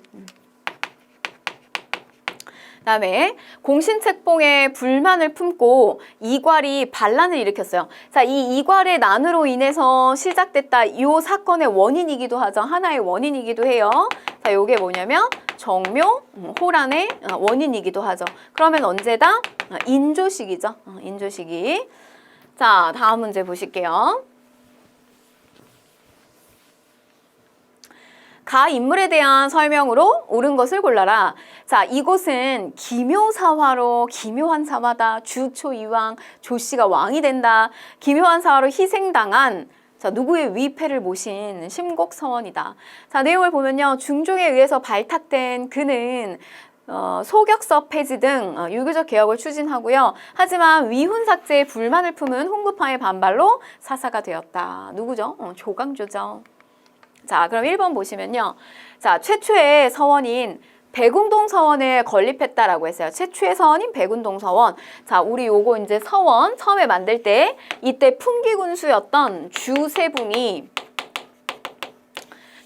그다음에 공신책봉에 불만을 품고 이괄이 반란을 일으켰어요. 자, 이 이괄의 난으로 인해서 시작됐다. 이 사건의 원인이기도 하죠. 하나의 원인이기도 해요. 자, 요게 뭐냐면 정묘, 호란의 원인이기도 하죠. 그러면 언제다? 인조시기죠. 인조시기. 자, 다음 문제 보실게요. 가 인물에 대한 설명으로 옳은 것을 골라라. 자, 이곳은 기묘사화로 기묘한 사화다. 주초 이왕 조씨가 왕이 된다. 기묘한 사화로 희생당한 자, 누구의 위패를 모신 심곡서원이다. 자, 내용을 보면요. 중종에 의해서 발탁된 그는 소격서 폐지 등 유교적 개혁을 추진하고요. 하지만 위훈 삭제에 불만을 품은 홍구파의 반발로 사사가 되었다. 누구죠? 조광조죠. 자, 그럼 1번 보시면요. 자, 최초의 서원인 백운동 서원을 건립했다라고 했어요. 최초의 서원인 백운동 서원. 자, 우리 요거 이제 서원 처음에 만들 때 이때 풍기군수였던 주세붕이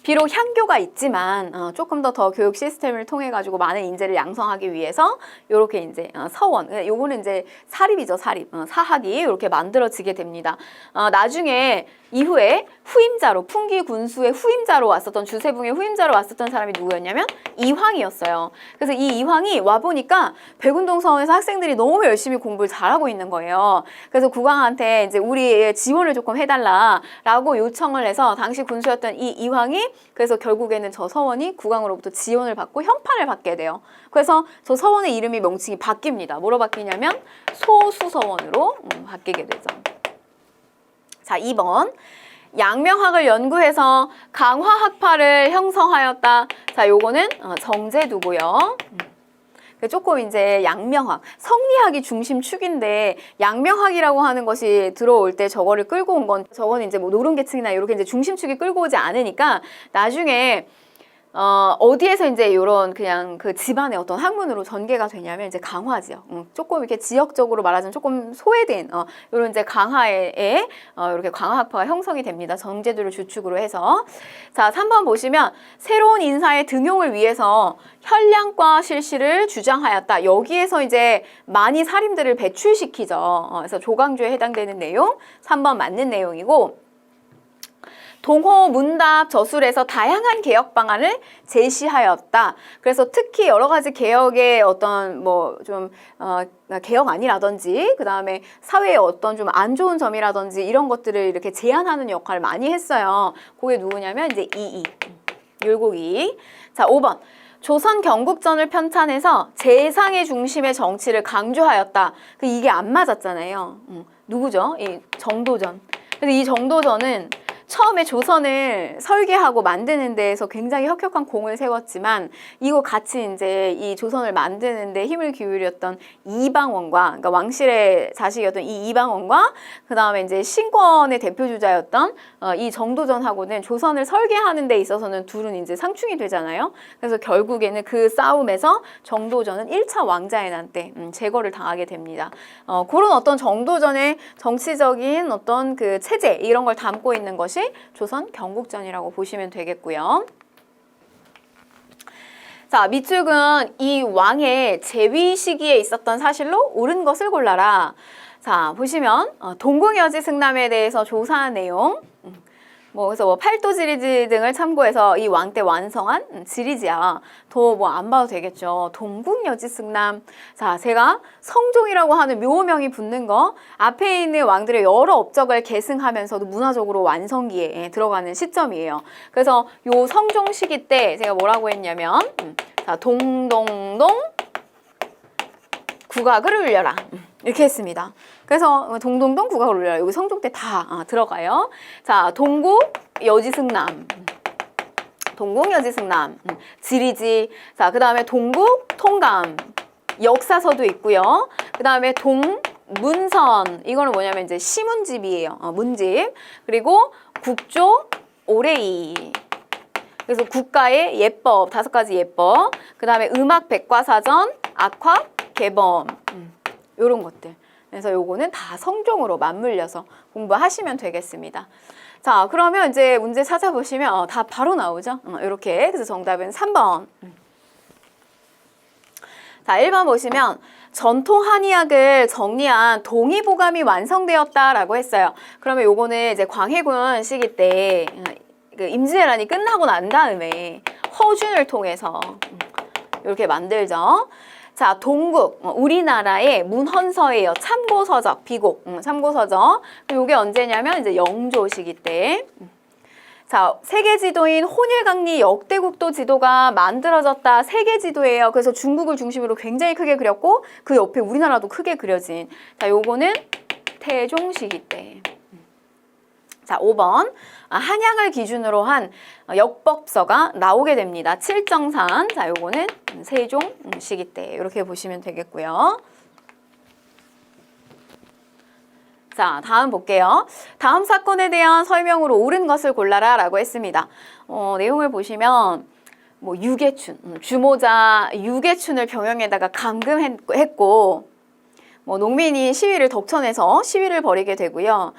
비록 향교가 있지만 조금 더 교육 시스템을 통해 가지고 많은 인재를 양성하기 위해서 요렇게 이제 서원, 요거는 이제 사립이죠, 사립. 사학이 이렇게 만들어지게 됩니다. 나중에 이후에 후임자로 풍기 군수의 후임자로 왔었던 주세붕의 후임자로 왔었던 사람이 누구였냐면 이황이었어요. 그래서 이 이황이 와 보니까 백운동 서원에서 학생들이 너무 열심히 공부를 잘하고 있는 거예요. 그래서 국왕한테 이제 우리 지원을 조금 해달라라고 요청을 해서 당시 군수였던 이 이황이 그래서 결국에는 저 서원이 국왕으로부터 지원을 받고 현판을 받게 돼요. 그래서 저 서원의 이름이 명칭이 바뀝니다. 뭐로 바뀌냐면 소수서원으로 바뀌게 되죠. 자, 2번. 양명학을 연구해서 강화학파를 형성하였다. 자, 요거는 정제두고요. 조금 이제 양명학, 성리학이 중심축인데 양명학이라고 하는 것이 들어올 때 저거를 끌고 온 건 저거는 이제 뭐 노른계층이나 이렇게 이제 중심축이 끌고 오지 않으니까 나중에 어디에서 이제 이런 그냥 그 집안의 어떤 학문으로 전개가 되냐면 이제 강화 지역, 조금 이렇게 지역적으로 말하자면 조금 소외된 이런 이제 강화에 이렇게 강화학파가 형성이 됩니다. 정제도를 주축으로 해서. 자, 3번 보시면 새로운 인사의 등용을 위해서 현량과 실시를 주장하였다. 여기에서 이제 많이 사림들을 배출시키죠. 그래서 조광조에 해당되는 내용 3번 맞는 내용이고. 동호, 문답, 저술에서 다양한 개혁 방안을 제시하였다. 그래서 특히 여러 가지 개혁의 어떤 뭐 좀 개혁안이라든지 그 다음에 사회의 어떤 좀 안 좋은 점이라든지 이런 것들을 이렇게 제안하는 역할을 많이 했어요. 그게 누구냐면 이제 율곡이. 자, 5번. 조선 경국전을 편찬해서 재상의 중심의 정치를 강조하였다. 이게 안 맞았잖아요. 누구죠? 이 정도전. 그래서 이 정도전은 처음에 조선을 설계하고 만드는 데에서 굉장히 혁혁한 공을 세웠지만 이거 같이 이제 이 조선을 만드는 데 힘을 기울였던 이방원과 그러니까 왕실의 자식이었던 이 이방원과 그다음에 이제 신권의 대표주자였던 이 정도전하고는 조선을 설계하는 데 있어서는 둘은 이제 상충이 되잖아요. 그래서 결국에는 그 싸움에서 정도전은 1차 왕자의 난 때 제거를 당하게 됩니다. 그런 어떤 정도전의 정치적인 어떤 그 체제 이런 걸 담고 있는 것이 조선 경국전이라고 보시면 되겠고요. 자, 밑줄은 이 왕의 재위 시기에 있었던 사실로 옳은 것을 골라라. 자, 보시면 동궁여지 승남에 대해서 조사한 내용. 그래서 팔도 지리지 등을 참고해서 이 왕 때 완성한 지리지야. 더 안 봐도 되겠죠. 동국여지승남. 자, 제가 성종이라고 하는 묘명이 붙는 거, 앞에 있는 왕들의 여러 업적을 계승하면서도 문화적으로 완성기에 들어가는 시점이에요. 그래서 요 성종 시기 때 제가 뭐라고 했냐면, 자, 동동동 국악을 울려라. 이렇게 했습니다. 그래서 동동동 국악을 울려라. 여기 성종 때 다 들어가요. 자, 동국 여지승남. 동국 여지승남. 지리지. 자, 그 다음에 동국 통감. 역사서도 있고요. 그 다음에 동문선. 이거는 뭐냐면 이제 시문집이에요. 문집. 그리고 국조 오레이. 그래서 국가의 예법, 5가지 예법. 그 다음에 음악 백과사전, 악화 개범. 요런 것들. 그래서 요거는 다 성종으로 맞물려서 공부하시면 되겠습니다. 자, 그러면 이제 문제 찾아보시면 다 바로 나오죠. 이렇게. 그래서 정답은 3번. 자, 1번 보시면 전통 한의학을 정리한 동의보감이 완성되었다라고 했어요. 그러면 요거는 이제 광해군 시기 때 그 임진왜란이 끝나고 난 다음에 허준을 통해서 이렇게 만들죠. 자, 동국, 우리나라의 문헌서예요. 참고서적, 비곡, 참고서적. 요게 언제냐면 이제 영조 시기 때. 자, 세계지도인 혼일강리 역대국도 지도가 만들어졌다. 세계지도예요. 그래서 중국을 중심으로 굉장히 크게 그렸고 그 옆에 우리나라도 크게 그려진. 자, 요거는 태종 시기 때. 자, 5번. 한양을 기준으로 한 역법서가 나오게 됩니다. 칠정산. 자, 요거는 세종 시기 때 이렇게 보시면 되겠고요. 자, 다음 볼게요. 다음 사건에 대한 설명으로 옳은 것을 골라라 라고 했습니다. 내용을 보시면 유계춘, 주모자 유계춘을 병영에다가 감금했고 농민이 시위를 덕천에서 시위를 벌이게 되고요.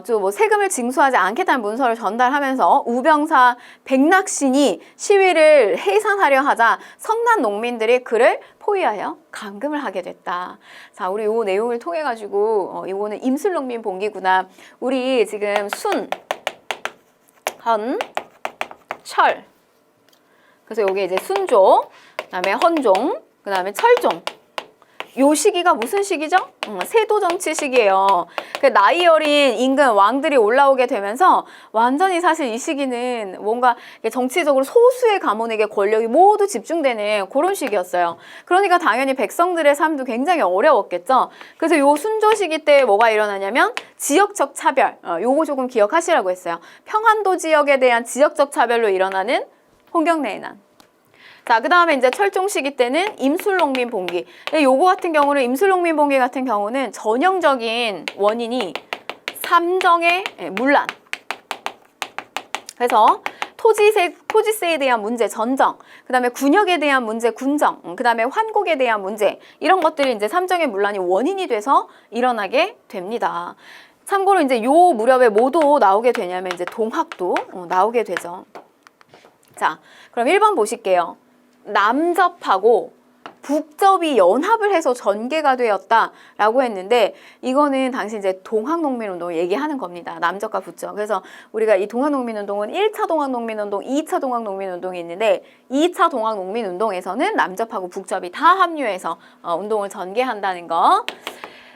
또 세금을 징수하지 않겠다는 문서를 전달하면서 우병사 백낙신이 시위를 해산하려 하자 성난 농민들이 그를 포위하여 감금을 하게 됐다. 자, 우리 요 내용을 통해 가지고 이거는 임술농민 봉기구나. 우리 지금 순, 헌, 철. 그래서 요게 이제 순종, 그다음에 헌종, 그다음에 철종. 요 시기가 무슨 시기죠? 세도 정치 시기예요. 나이 어린 임금 왕들이 올라오게 되면서 완전히 사실 이 시기는 뭔가 정치적으로 소수의 가문에게 권력이 모두 집중되는 그런 시기였어요. 그러니까 당연히 백성들의 삶도 굉장히 어려웠겠죠. 그래서 요 순조 시기 때 뭐가 일어나냐면 지역적 차별, 요거 조금 기억하시라고 했어요. 평안도 지역에 대한 지역적 차별로 일어나는 홍경래의 난. 자, 그 다음에 이제 철종 시기 때는 임술농민 봉기. 요거 같은 경우는 임술농민 봉기 같은 경우는 전형적인 원인이 삼정의 문란. 그래서 토지세에 대한 문제, 전정. 그 다음에 군역에 대한 문제, 군정. 그 다음에 환곡에 대한 문제. 이런 것들이 이제 삼정의 문란이 원인이 돼서 일어나게 됩니다. 참고로 이제 요 무렵에 뭐도 나오게 되냐면 이제 동학도 나오게 되죠. 자, 그럼 1번 보실게요. 남접하고 북접이 연합을 해서 전개가 되었다라고 했는데 이거는 당시 이제 동학농민운동을 얘기하는 겁니다. 남접과 북접. 그래서 우리가 이 동학농민운동은 1차 동학농민운동, 2차 동학농민운동이 있는데 2차 동학농민운동에서는 남접하고 북접이 다 합류해서 운동을 전개한다는 거.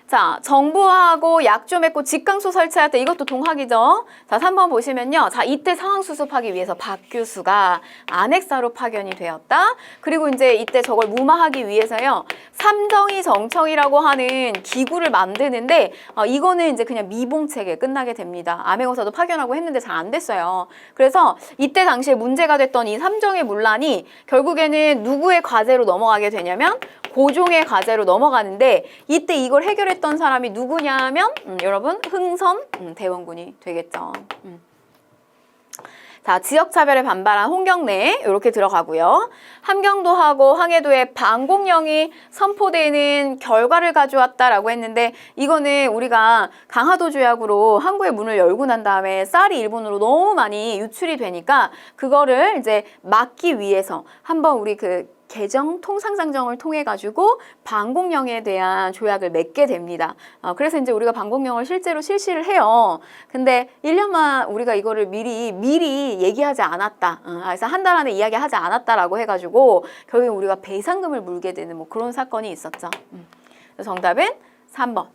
자, 정부하고 약조 맺고 직강소 설치할 때 이것도 동학이죠. 자, 3번 보시면요. 자, 이때 상황 수습하기 위해서 박규수가 안핵사로 파견이 되었다. 그리고 이제 이때 저걸 무마하기 위해서요. 삼정이 정청이라고 하는 기구를 만드는데 이거는 이제 그냥 미봉책에 끝나게 됩니다. 암행어사도 파견하고 했는데 잘 안 됐어요. 그래서 이때 당시에 문제가 됐던 이 삼정의 문란이 결국에는 누구의 과제로 넘어가게 되냐면 고종의 과제로 넘어가는데 이때 이걸 해결했던 사람이 누구냐면 여러분 흥선 대원군이 되겠죠. 자, 지역차별에 반발한 홍경래 이렇게 들어가고요. 함경도하고 황해도에 반공령이 선포되는 결과를 가져왔다라고 했는데 이거는 우리가 강화도 조약으로 항구의 문을 열고 난 다음에 쌀이 일본으로 너무 많이 유출이 되니까 그거를 이제 막기 위해서 한번 우리 개정 통상장정을 통해 가지고 방공령에 대한 조약을 맺게 됩니다. 그래서 이제 우리가 방공령을 실제로 실시를 해요. 근데 1년만 우리가 이거를 미리 얘기하지 않았다. 그래서 한 달 안에 이야기하지 않았다라고 해가지고 결국 우리가 배상금을 물게 되는 뭐 그런 사건이 있었죠. 정답은 3번.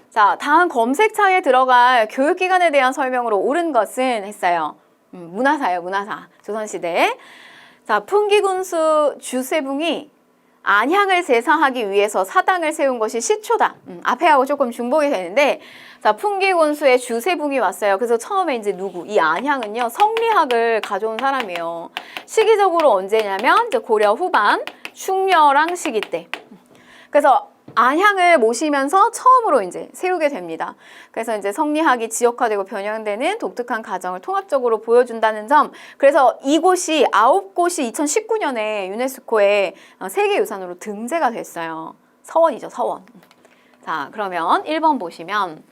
자, 다음 검색창에 들어갈 교육기관에 대한 설명으로 옳은 것은 했어요. 문화사예요, 문화사. 조선시대. 자, 풍기군수 주세붕이 안향을 제사하기 위해서 사당을 세운 것이 시초다. 앞에 하고 조금 중복이 되는데, 자, 풍기군수의 주세붕이 왔어요. 그래서 처음에 이제 누구? 이 안향은요, 성리학을 가져온 사람이에요. 시기적으로 언제냐면, 이제 고려 후반, 충렬왕 시기 때. 그래서 안향을 모시면서 처음으로 이제 세우게 됩니다. 그래서 이제 성리학이 지역화되고 변형되는 독특한 가정을 통합적으로 보여준다는 점. 그래서 이곳이 9곳이 2019년에 유네스코에 세계유산으로 등재가 됐어요. 서원이죠, 서원. 자, 그러면 1번 보시면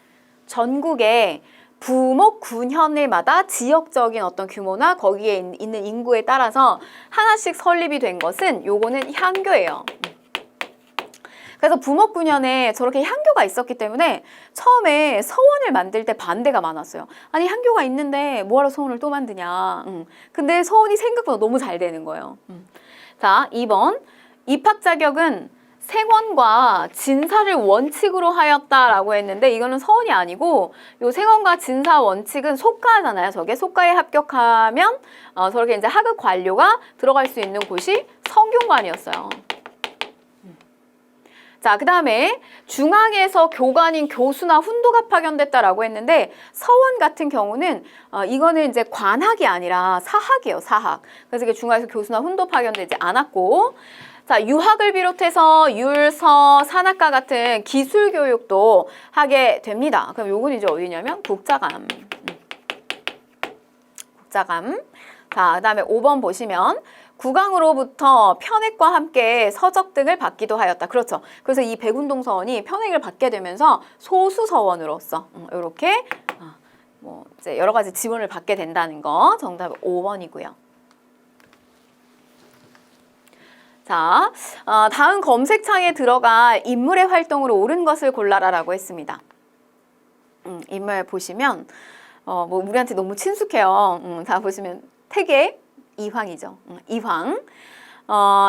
전국에 부목군현일마다 지역적인 어떤 규모나 거기에 있는 인구에 따라서 하나씩 설립이 된 것은 요거는 향교예요. 그래서 부목군현에 저렇게 향교가 있었기 때문에 처음에 서원을 만들 때 반대가 많았어요. 아니 향교가 있는데 뭐하러 서원을 또 만드냐. 근데 서원이 생각보다 너무 잘 되는 거예요. 자, 2번. 입학 자격은 생원과 진사를 원칙으로 하였다라고 했는데 이거는 서원이 아니고 요 생원과 진사 원칙은 속가잖아요. 저게 속가에 합격하면 저렇게 이제 하급 관료가 들어갈 수 있는 곳이 성균관이었어요. 자, 그 다음에 중앙에서 교관인 교수나 훈도가 파견됐다라고 했는데 서원 같은 경우는 이거는 이제 관학이 아니라 사학이에요, 사학. 그래서 이게 중앙에서 교수나 훈도 파견되지 않았고, 자, 유학을 비롯해서 율서, 산학과 같은 기술 교육도 하게 됩니다. 그럼 요건 이제 어디냐면 국자감. 국자감. 자, 그 다음에 5번 보시면 국왕으로부터 편액과 함께 서적 등을 받기도 하였다. 그렇죠. 그래서 이 백운동서원이 편액을 받게 되면서 소수서원으로서 이렇게 뭐 이제 여러 가지 지원을 받게 된다는 거. 정답 5번이고요. 자, 다음 검색창에 들어갈 인물의 활동으로 옳은 것을 골라라라고 했습니다. 인물 보시면 뭐 우리한테 너무 친숙해요. 자, 보시면 태계 이황이죠. 이황.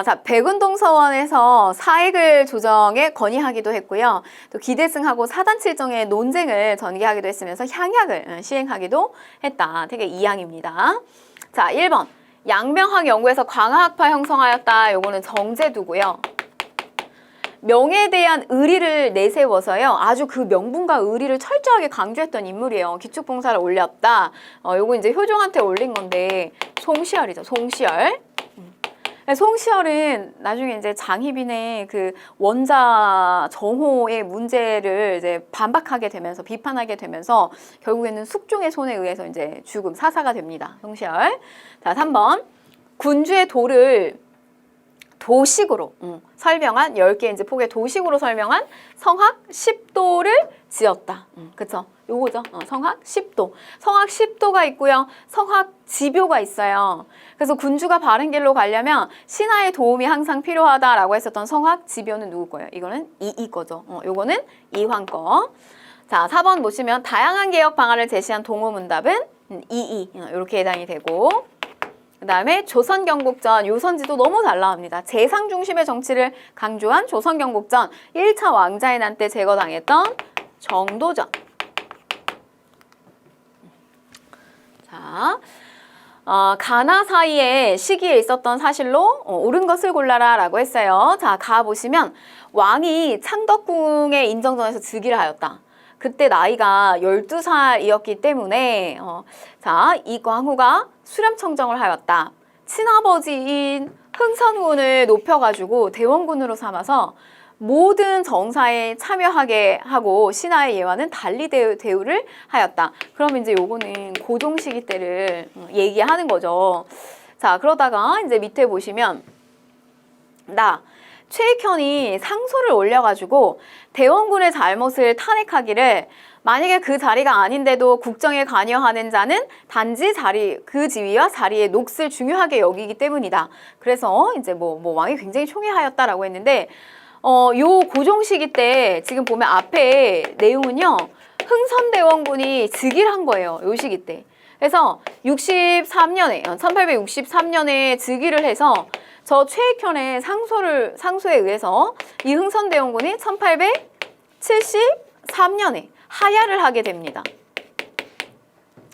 자, 백운동서원에서 사액을 조정에 건의하기도 했고요. 또 기대승하고 사단칠정의 논쟁을 전개하기도 했으면서 향약을 시행하기도 했다. 되게 이황입니다. 자, 1번. 양명학 연구에서 광화학파 형성하였다. 요거는 정제두고요. 명에 대한 의리를 내세워서요. 아주 그 명분과 의리를 철저하게 강조했던 인물이에요. 기축봉사를 올렸다. 요거 이제 효종한테 올린 건데 송시열이죠. 송시열. 송시열은 나중에 이제 장희빈의 그 원자 정호의 문제를 이제 반박하게 되면서 비판하게 되면서 결국에는 숙종의 손에 의해서 이제 죽음 사사가 됩니다. 송시열. 자, 3번. 군주의 도를 도식으로 설명한 10개 이제 폭의 도식으로 설명한 성학 10도를 지었다. 그쵸? 요거죠. 성학 10도. 성학 10도가 있고요. 성학 지묘가 있어요. 그래서 군주가 바른 길로 가려면 신하의 도움이 항상 필요하다라고 했었던 성학 지묘는 누구 거예요? 이거는 이이 거죠. 요거는 이황 거. 자, 4번 보시면 다양한 개혁 방안을 제시한 동호문답은 이이. 이렇게 해당이 되고, 그 다음에 조선경국전, 요선지도 너무 잘 나옵니다. 재상 중심의 정치를 강조한 조선경국전, 1차 왕자의 난 때 제거당했던 정도전. 자, 가나 사이의 시기에 있었던 사실로 옳은 것을 골라라 라고 했어요. 자, 가 보시면 왕이 창덕궁의 인정전에서 즉위를 하였다. 그때 나이가 12살이었기 때문에 자, 이 광후가 수렴청정을 하였다. 친아버지인 흥선군을 높여가지고 대원군으로 삼아서 모든 정사에 참여하게 하고 신하의 예와는 달리 대우를 하였다. 그러면 이제 요거는 고종 시기 때를 얘기하는 거죠. 자, 그러다가 이제 밑에 보시면 최익현이 상소를 올려가지고 대원군의 잘못을 탄핵하기를 만약에 그 자리가 아닌데도 국정에 관여하는 자는 단지 그 지위와 자리의 몫을 중요하게 여기기 때문이다. 그래서 이제 뭐 왕이 굉장히 총애하였다라고 했는데 요 고종 시기 때 지금 보면 앞에 내용은요. 흥선대원군이 즉위한 거예요. 요 시기 때. 그래서 1863년에 즉위를 해서 저 최익현의 상소에 의해서 이 흥선대원군이 1873년에 하야를 하게 됩니다.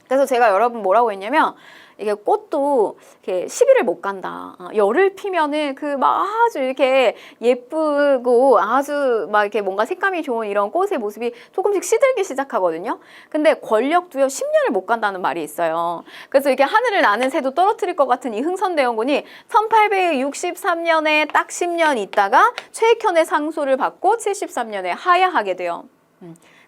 그래서 제가 여러분 뭐라고 했냐면 이게 꽃도 이렇게 시비를 못 간다. 열을 피면은 그 막 아주 이렇게 예쁘고 아주 막 이렇게 뭔가 색감이 좋은 이런 꽃의 모습이 조금씩 시들기 시작하거든요. 근데 권력도요 10년을 못 간다는 말이 있어요. 그래서 이렇게 하늘을 나는 새도 떨어뜨릴 것 같은 이 흥선대원군이 1863년에 딱 10년 있다가 최익현의 상소를 받고 73년에 하야하게 돼요.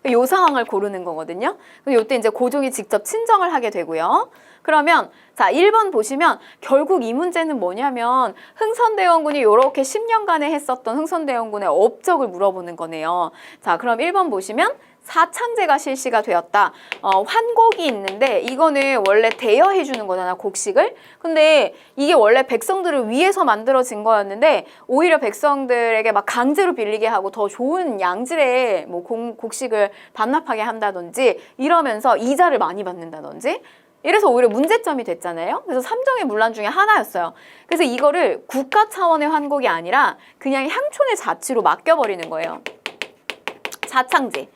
요 상황을 고르는 거거든요. 요때 이제 고종이 직접 친정을 하게 되고요. 그러면 자 1번 보시면 결국 이 문제는 뭐냐면 흥선대원군이 이렇게 10년간에 했었던 흥선대원군의 업적을 물어보는 거네요. 자 그럼 1번 보시면 사창제가 실시가 되었다. 환곡이 있는데 이거는 원래 대여해 주는 거잖아, 곡식을. 근데 이게 원래 백성들을 위해서 만들어진 거였는데 오히려 백성들에게 막 강제로 빌리게 하고 더 좋은 양질의 뭐 곡식을 반납하게 한다든지 이러면서 이자를 많이 받는다든지 이래서 오히려 문제점이 됐잖아요. 그래서 삼정의 문란 중에 하나였어요. 그래서 이거를 국가 차원의 환곡이 아니라 그냥 향촌의 자치로 맡겨버리는 거예요. 사창제.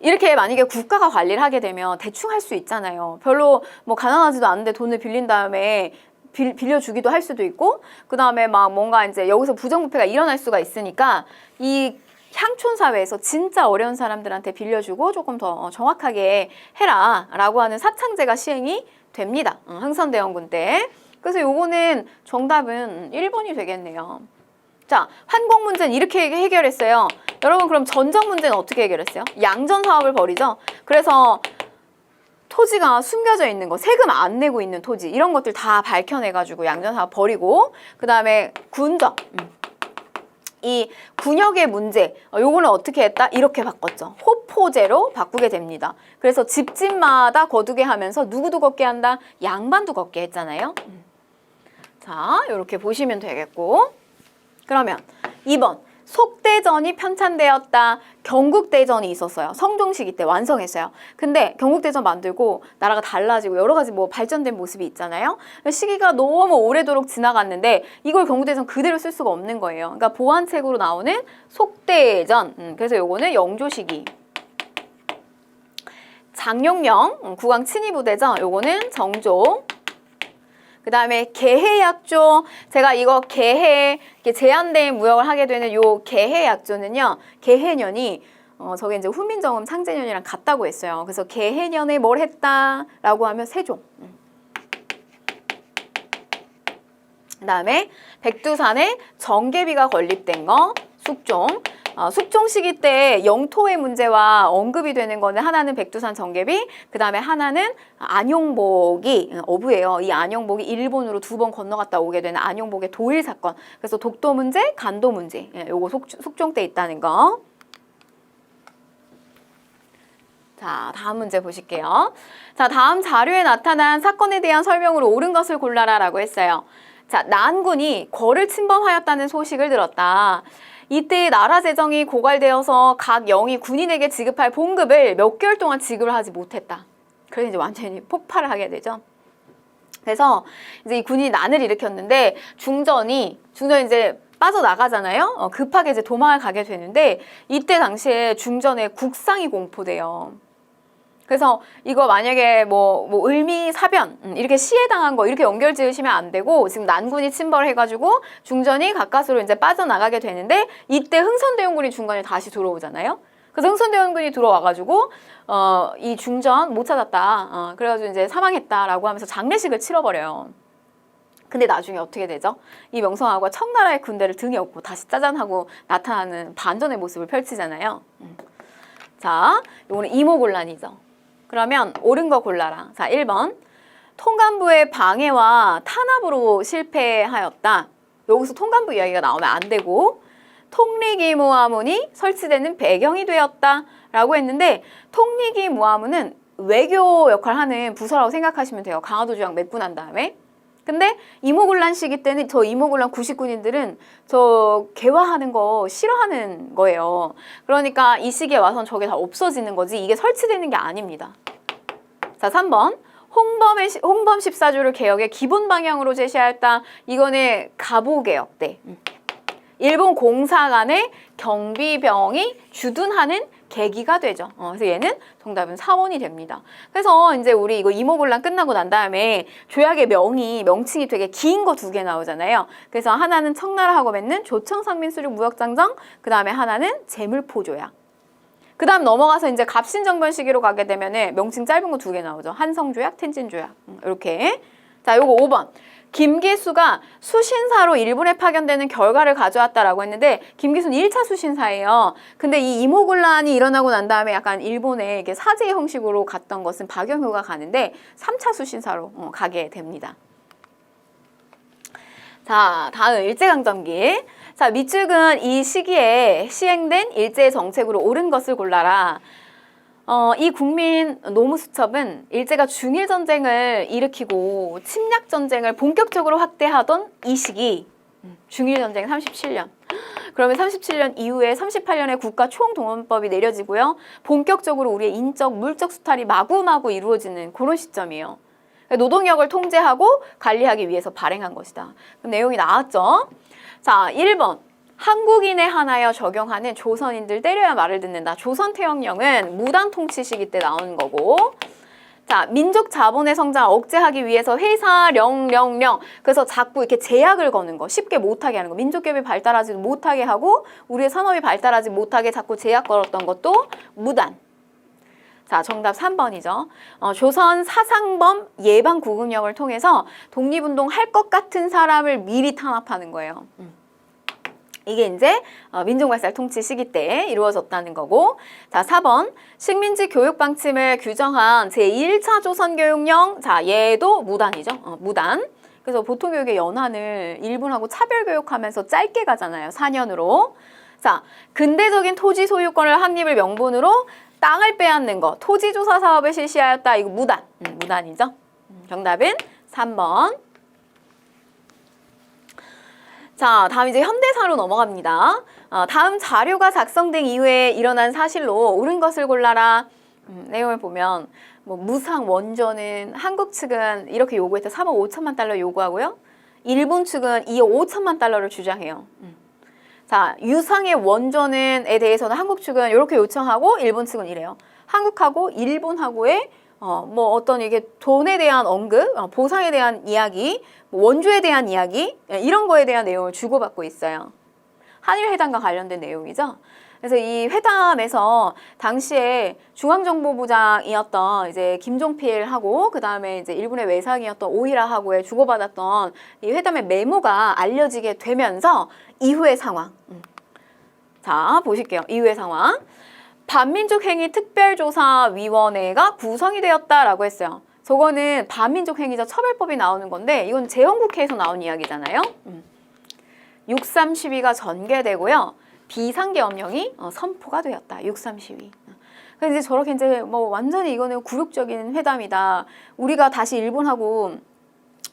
이렇게 만약에 국가가 관리를 하게 되면 대충 할 수 있잖아요. 별로 뭐 가난하지도 않은데 돈을 빌린 다음에 빌려주기도 할 수도 있고 그 다음에 막 뭔가 이제 여기서 부정부패가 일어날 수가 있으니까 이 향촌 사회에서 진짜 어려운 사람들한테 빌려주고 조금 더 정확하게 해라 라고 하는 사창제가 시행이 됩니다. 흥선대원군 때. 그래서 요거는 정답은 1번이 되겠네요. 자, 환곡 문제는 이렇게 해결했어요. 여러분 그럼 전적 문제는 어떻게 해결했어요? 양전 사업을 벌이죠. 그래서 토지가 숨겨져 있는 거, 세금 안 내고 있는 토지 이런 것들 다 밝혀내가지고 양전 사업 벌이고 그 다음에 군적. 이 군역의 문제, 요거는 어떻게 했다? 이렇게 바꿨죠. 호포제로 바꾸게 됩니다. 그래서 집집마다 거두게 하면서 누구도 걷게 한다? 양반도 걷게 했잖아요. 자, 이렇게 보시면 되겠고 그러면 2번 속대전이 편찬되었다. 경국대전이 있었어요. 성종 시기 때 완성했어요. 근데 경국대전 만들고 나라가 달라지고 여러 가지 뭐 발전된 모습이 있잖아요. 시기가 너무 오래도록 지나갔는데 이걸 경국대전 그대로 쓸 수가 없는 거예요. 그러니까 보완책으로 나오는 속대전. 그래서 요거는 영조 시기. 장용령 국왕 친위부대전. 요거는 정조. 그 다음에 개해약조, 제가 이거 개해, 제한된 무역을 하게 되는 요 개해약조는요, 개해년이, 저게 이제 후민정음 상제년이랑 같다고 했어요. 그래서 개해년에 뭘 했다라고 하면 세종. 그 다음에 백두산에 정계비가 건립된 거, 숙종. 숙종 시기 때 영토의 문제와 언급이 되는 거는 하나는 백두산 정계비, 그 다음에 하나는 안용복이 어부예요. 이 안용복이 일본으로 2번 건너갔다 오게 되는 안용복의 도일 사건. 그래서 독도 문제, 간도 문제. 요거 숙종 때 있다는 거. 자, 다음 문제 보실게요. 자, 다음 자료에 나타난 사건에 대한 설명으로 옳은 것을 골라라 라고 했어요. 자, 난군이 거를 침범하였다는 소식을 들었다. 이때 나라 재정이 고갈되어서 각 영이 군인에게 지급할 봉급을 몇 개월 동안 지급을 하지 못했다. 그래서 이제 완전히 폭발을 하게 되죠. 그래서 이제 이 군인이 난을 일으켰는데 중전이 이제 빠져나가잖아요. 급하게 이제 도망을 가게 되는데 이때 당시에 중전에 국상이 공포돼요. 그래서 이거 만약에 뭐 을미사변 이렇게 시해당한 거 이렇게 연결 지으시면 안 되고 지금 난군이 침범을 해가지고 중전이 가까스로 이제 빠져나가게 되는데 이때 흥선대원군이 중간에 다시 들어오잖아요. 그래서 흥선대원군이 들어와가지고 이 중전 못 찾았다. 그래가지고 이제 사망했다라고 하면서 장례식을 치러버려요. 근데 나중에 어떻게 되죠? 이 명성황후가 청나라의 군대를 등에 업고 다시 짜잔하고 나타나는 반전의 모습을 펼치잖아요. 자, 이거는 이모곤란이죠. 그러면 옳은 거 골라라. 자, 1번. 통감부의 방해와 탄압으로 실패하였다. 여기서 통감부 이야기가 나오면 안 되고 통리기무화문이 설치되는 배경이 되었다라고 했는데 통리기 무화문은 외교 역할을 하는 부서라고 생각하시면 돼요. 강화도 조약 맺고 난 다음에. 근데 이모군란 시기 때는 저 이모군란 99인들은 저 개화하는 거 싫어하는 거예요. 그러니까 이 시기에 와선 저게 다 없어지는 거지 이게 설치되는 게 아닙니다. 자, 3번. 홍범 14조를 개혁의 기본 방향으로 제시하였다. 이거는 갑오개혁 때. 일본 공사 간의 경비병이 주둔하는 계기가 되죠. 그래서 얘는 정답은 4번이 됩니다. 그래서 이제 우리 이거 이모군란 끝나고 난 다음에 조약의 명칭이 되게 긴 거 2개 나오잖아요. 그래서 하나는 청나라하고 맺는 조청상민수륙 무역장정, 그 다음에 하나는 제물포조약. 그 다음 넘어가서 이제 갑신정변 시기로 가게 되면은 명칭 짧은 거 2개 나오죠. 한성조약, 텐진조약. 이렇게. 자, 요거 5번. 김기수가 수신사로 일본에 파견되는 결과를 가져왔다라고 했는데 김기수는 1차 수신사예요. 근데 이 이모군란이 일어나고 난 다음에 약간 일본에 이렇게 사제 형식으로 갔던 것은 박영효가 가는데 3차 수신사로 가게 됩니다. 자, 다음 일제강점기. 자, 밑줄은 이 시기에 시행된 일제의 정책으로 옳은 것을 골라라. 이 국민 노무수첩은 일제가 중일전쟁을 일으키고 침략전쟁을 본격적으로 확대하던 이 시기 중일전쟁 37년 그러면 37년 이후에 38년에 국가총동원법이 내려지고요. 본격적으로 우리의 인적, 물적 수탈이 마구마구 이루어지는 그런 시점이에요. 노동력을 통제하고 관리하기 위해서 발행한 것이다. 그럼 내용이 나왔죠? 자, 1번. 한국인에 한하여 적용하는 조선인들 때려야 말을 듣는다. 조선태형령은 무단 통치 시기 때 나오는 거고, 자, 민족 자본의 성장을 억제하기 위해서 회사령. 그래서 자꾸 이렇게 제약을 거는 거, 쉽게 못하게 하는 거, 민족개발이 발달하지 못하게 하고 우리의 산업이 발달하지 못하게 자꾸 제약 걸었던 것도 무단. 자, 정답 3번이죠. 조선 사상범 예방 구금령을 통해서 독립운동 할 것 같은 사람을 미리 탄압하는 거예요. 이게 이제 민족말살 통치 시기 때 이루어졌다는 거고. 자, 4번. 식민지 교육 방침을 규정한 제1차 조선교육령. 자, 얘도 무단이죠. 무단. 그래서 보통교육의 연한을 일본하고 차별교육하면서 짧게 가잖아요. 4년으로. 자, 근대적인 토지 소유권을 확립을 명분으로 땅을 빼앗는 거. 토지조사 사업을 실시하였다. 이거 무단. 무단이죠. 정답은 3번. 자, 다음 이제 현대사로 넘어갑니다. 다음 자료가 작성된 이후에 일어난 사실로 옳은 것을 골라라. 내용을 보면 뭐 무상 원전은 한국 측은 이렇게 요구했다. 3억 5천만 달러 요구하고요. 일본 측은 2억 5천만 달러를 주장해요. 자, 유상의 원전에 대해서는 한국 측은 이렇게 요청하고 일본 측은 이래요. 한국하고 일본하고의 뭐 어떤 이게 돈에 대한 언급, 보상에 대한 이야기, 원조에 대한 이야기 이런 거에 대한 내용을 주고받고 있어요. 한일 회담과 관련된 내용이죠. 그래서 이 회담에서 당시에 중앙정보부장이었던 이제 김종필하고 그 다음에 이제 일본의 외상이었던 오이라하고의 주고받았던 이 회담의 메모가 알려지게 되면서 이후의 상황. 자, 보실게요. 이후의 상황. 반민족행위특별조사위원회가 구성이 되었다라고 했어요. 저거는 반민족행위자 처벌법이 나오는 건데 이건 재헌국회에서 나온 이야기잖아요. 6.3 시위가 전개되고요. 비상계엄령이 선포가 되었다. 6.3 시위. 그래서 이제 저렇게 이제 뭐 완전히 이거는 굴욕적인 회담이다. 우리가 다시 일본하고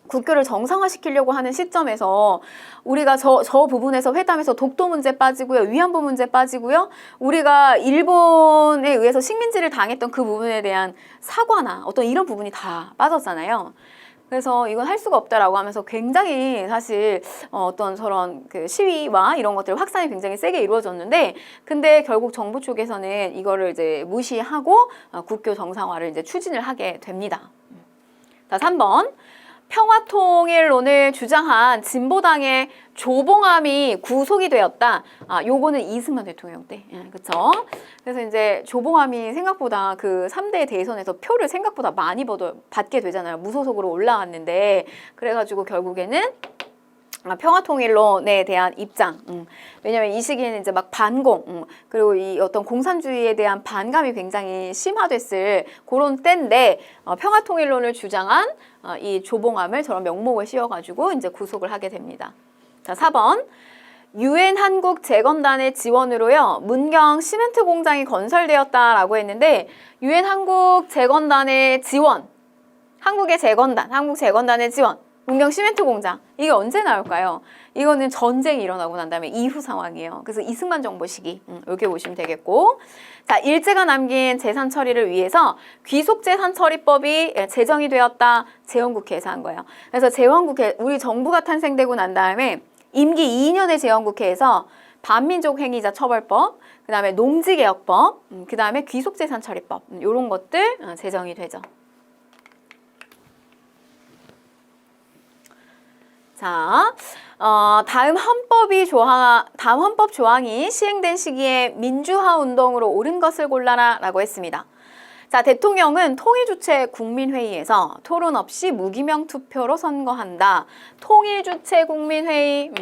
국교를 정상화시키려고 하는 시점에서 우리가 저 부분에서 회담에서 독도 문제 빠지고요. 위안부 문제 빠지고요. 우리가 일본에 의해서 식민지를 당했던 그 부분에 대한 사과나 어떤 이런 부분이 다 빠졌잖아요. 그래서 이건 할 수가 없다라고 하면서 굉장히 사실 어떤 저런 그 시위와 이런 것들 확산이 굉장히 세게 이루어졌는데 근데 결국 정부 쪽에서는 이거를 이제 무시하고 국교 정상화를 이제 추진을 하게 됩니다. 자, 3번. 평화통일론을 주장한 진보당의 조봉암이 구속이 되었다. 요거는 이승만 대통령 때. 그쵸? 그래서 이제 조봉암이 생각보다 그 3대 대선에서 표를 생각보다 많이 받게 되잖아요. 무소속으로 올라왔는데. 그래가지고 결국에는 평화통일론에 대한 입장. 왜냐면 이 시기에는 이제 막 반공, 그리고 이 어떤 공산주의에 대한 반감이 굉장히 심화됐을 그런 때인데, 평화통일론을 주장한 이 조봉암을 저런 명목을 씌워가지고 이제 구속을 하게 됩니다. 자, 4번. 유엔 한국 재건단의 지원으로요, 문경 시멘트 공장이 건설되었다라고 했는데, 유엔 한국 재건단의 지원, 한국의 재건단, 한국 재건단의 지원, 문경 시멘트 공장, 이게 언제 나올까요? 이거는 전쟁이 일어나고 난 다음에 이후 상황이에요. 그래서 이승만 정부 시기, 이렇게 보시면 되겠고, 자, 일제가 남긴 재산 처리를 위해서 귀속재산 처리법이 제정이 되었다. 재헌국회에서 한 거예요. 그래서 재헌국회, 우리 정부가 탄생되고 난 다음에 임기 2년의 재헌국회에서 반민족 행위자 처벌법, 그 다음에 농지개혁법, 그 다음에 귀속재산 처리법, 이런 것들 제정이 되죠. 자, 다음 헌법 조항이 시행된 시기에 민주화 운동으로 옳은 것을 골라라 라고 했습니다. 자, 대통령은 통일주체 국민회의에서 토론 없이 무기명 투표로 선거한다. 통일주체 국민회의,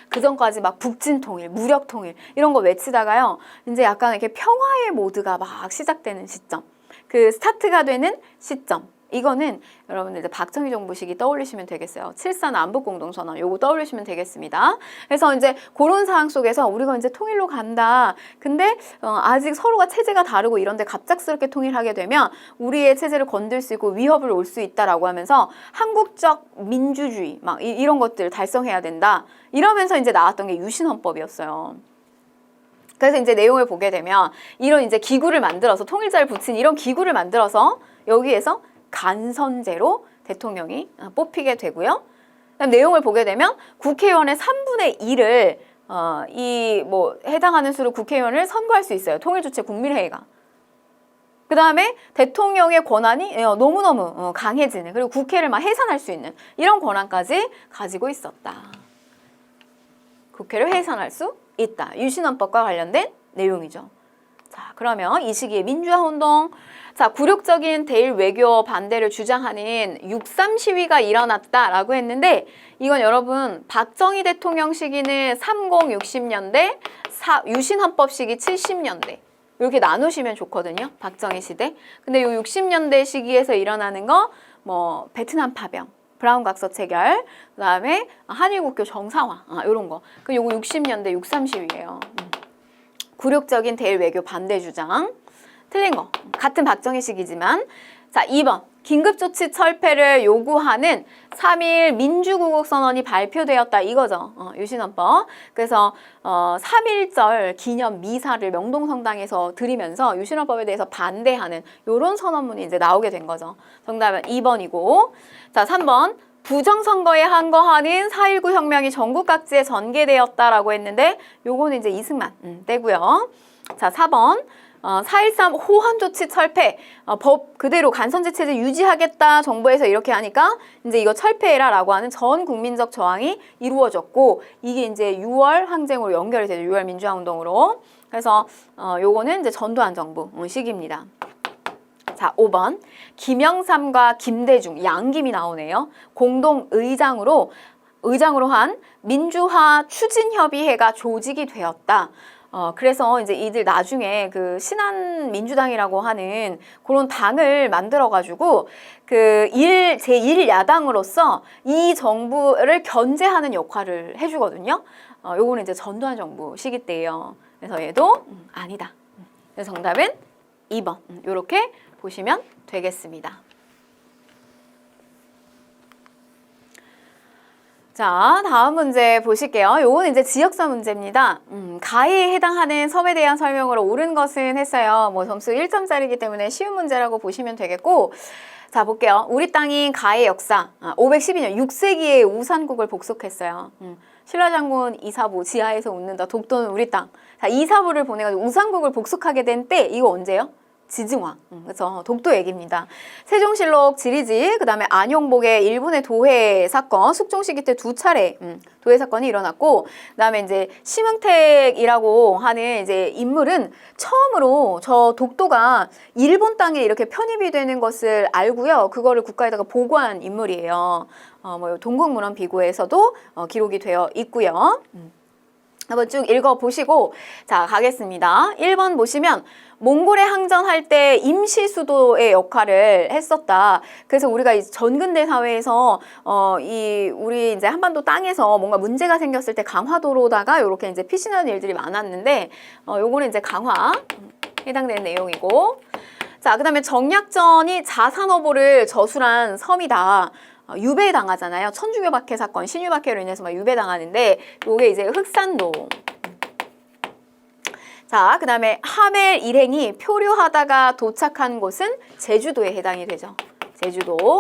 그 전까지 막 북진통일, 무력통일 이런 거 외치다가요, 이제 약간 이렇게 평화의 모드가 막 시작되는 시점, 그 스타트가 되는 시점, 이거는 여러분들 이제 박정희 정부 시기 떠올리시면 되겠어요. 7.4 남북공동선언 요거 떠올리시면 되겠습니다. 그래서 이제 그런 상황 속에서 우리가 이제 통일로 간다. 근데 아직 서로가 체제가 다르고 이런데 갑작스럽게 통일하게 되면 우리의 체제를 건들 수 있고 위협을 올 수 있다라고 하면서 한국적 민주주의 막 이런 것들 달성해야 된다. 이러면서 이제 나왔던 게 유신헌법이었어요. 그래서 이제 내용을 보게 되면 이런 이제 기구를 만들어서 통일자를 붙인 이런 기구를 만들어서 여기에서 간선제로 대통령이 뽑히게 되고요. 그다음 내용을 보게 되면 국회의원의 3분의 1을 해당하는 수로 국회의원을 선거할 수 있어요. 통일주체 국민회의가. 그 다음에 대통령의 권한이 너무너무 강해지는, 그리고 국회를 막 해산할 수 있는 이런 권한까지 가지고 있었다. 국회를 해산할 수 있다. 유신헌법과 관련된 내용이죠. 자, 그러면 이 시기에 민주화 운동, 자, 굴욕적인 대일 외교 반대를 주장하는 6.3 시위가 일어났다라고 했는데, 이건 여러분 박정희 대통령 시기는 30, 60년대, 유신헌법 시기 70년대 이렇게 나누시면 좋거든요. 박정희 시대. 근데 이 60년대 시기에서 일어나는 거 베트남 파병, 브라운 각서 체결, 그다음에 한일 국교 정상화, 이런 거. 그 요거 60년대 6.3 시위예요. 굴욕적인 대일 외교 반대 주장. 틀린 거. 같은 박정희 시기지만. 자, 2번. 긴급조치 철폐를 요구하는 3.1 민주구국선언이 발표되었다. 이거죠. 유신헌법. 그래서 3.1절 기념 미사를 명동성당에서 드리면서 유신헌법에 대해서 반대하는 요런 선언문이 이제 나오게 된 거죠. 정답은 2번이고. 자, 3번. 부정선거에 항거하는 4.19 혁명이 전국 각지에 전개되었다라고 했는데 요거는 이제 이승만 떼고요. 자, 4번. 4.13 호헌조치 철폐, 법 그대로 간선제 체제 유지하겠다 정부에서 이렇게 하니까 이제 이거 철폐해라라고 하는 전 국민적 저항이 이루어졌고, 이게 이제 6월 항쟁으로 연결이 되죠. 6월 민주화운동으로. 그래서 요거는 이제 전두환 정부 시기입니다. 자, 5번. 김영삼과 김대중, 양김이 나오네요. 공동 의장으로 한 민주화 추진협의회가 조직이 되었다. 그래서 이제 이들 나중에 그 신한민주당이라고 하는 그런 당을 만들어가지고 제1야당으로서 이 정부를 견제하는 역할을 해주거든요. 요거는 이제 전두환 정부 시기 때예요. 그래서 얘도 아니다. 그래서 정답은 2번. 요렇게 보시면 되겠습니다. 자, 다음 문제 보실게요. 요거는 이제 지역사 문제입니다. 가해에 해당하는 섬에 대한 설명으로 옳은 것은 했어요. 점수 1점짜리이기 때문에 쉬운 문제라고 보시면 되겠고, 자, 볼게요. 우리 땅인 가해 역사. 512년 6세기에 우산국을 복속했어요. 신라장군 이사부 지하에서 웃는다. 독도는 우리 땅. 자, 이사부를 보내가지고 우산국을 복속하게 된 때, 이거 언제요? 지증왕, 그래서 독도 얘기입니다. 세종실록 지리지, 그 다음에 안용복의 일본의 도해 사건, 숙종 시기 때 2차례 도해 사건이 일어났고, 그 다음에 이제 심흥택이라고 하는 이제 인물은 처음으로 저 독도가 일본 땅에 이렇게 편입이 되는 것을 알고요. 그거를 국가에다가 보고한 인물이에요. 동국문헌 비고에서도 기록이 되어 있고요. 한번 쭉 읽어보시고 자 가겠습니다. 1번 보시면 몽골에 항전할 때 임시 수도의 역할을 했었다. 그래서 우리가 이 전근대 사회에서 우리 이제 한반도 땅에서 뭔가 문제가 생겼을 때 강화도로다가 이렇게 이제 피신하는 일들이 많았는데 요거는 이제 강화 해당되는 내용이고 자 그다음에 정약전이 자산어보를 저술한 섬이다. 유배당하잖아요. 천주교박해 사건, 신유박해로 인해서 막 유배당하는데 요게 이제 흑산도. 자, 그 다음에 하멜 일행이 표류하다가 도착한 곳은 제주도에 해당이 되죠. 제주도.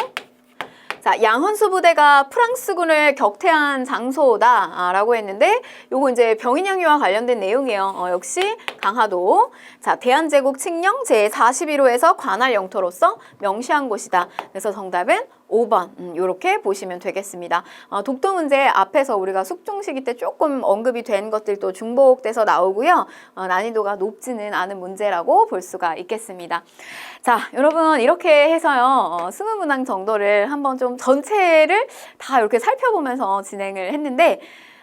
자, 양헌수 부대가 프랑스군을 격퇴한 장소다라고 했는데 요거 이제 병인양요와 관련된 내용이에요. 역시 강화도. 자, 대한제국 칙령 제41호에서 관할 영토로서 명시한 곳이다. 그래서 정답은 5번 이렇게 보시면 되겠습니다. 독도 문제 앞에서 우리가 숙종시기 때 조금 언급이 된 것들도 중복돼서 나오고요. 난이도가 높지는 않은 문제라고 볼 수가 있겠습니다. 자, 여러분 이렇게 해서요. 20문항 정도를 한번 좀 전체를 다 이렇게 살펴보면서 진행을 했는데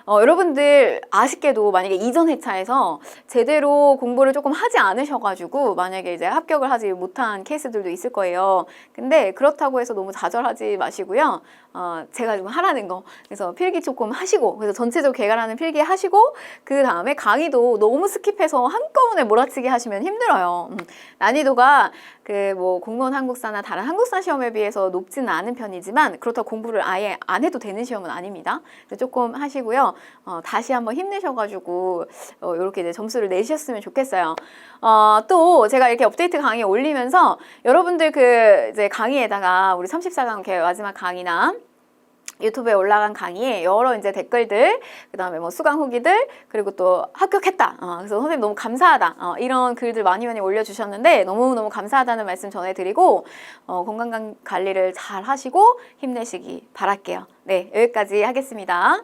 여러분들 아쉽게도 만약에 이전 회차에서 제대로 공부를 조금 하지 않으셔가지고 만약에 이제 합격을 하지 못한 케이스들도 있을 거예요. 근데 그렇다고 해서 너무 좌절하지 마시고요. 제가 좀 하라는 거 그래서 필기 조금 하시고 그래서 전체적으로 개괄하는 필기 하시고 그 다음에 강의도 너무 스킵해서 한꺼번에 몰아치기 하시면 힘들어요. 난이도가 그 뭐 공무원 한국사나 다른 한국사 시험에 비해서 높지는 않은 편이지만 그렇다고 공부를 아예 안 해도 되는 시험은 아닙니다. 조금 하시고요. 다시 한번 힘내셔가지고 이렇게 이제 점수를 내셨으면 좋겠어요. 또 제가 이렇게 업데이트 강의 올리면서 여러분들 그 이제 강의에다가 우리 34강 마지막 강의나 유튜브에 올라간 강의에 여러 이제 댓글들, 그 다음에 뭐 수강 후기들, 그리고 또 합격했다. 그래서 선생님 너무 감사하다. 이런 글들 많이 올려주셨는데 너무너무 감사하다는 말씀 전해드리고 건강 관리를 잘 하시고 힘내시기 바랄게요. 네, 여기까지 하겠습니다.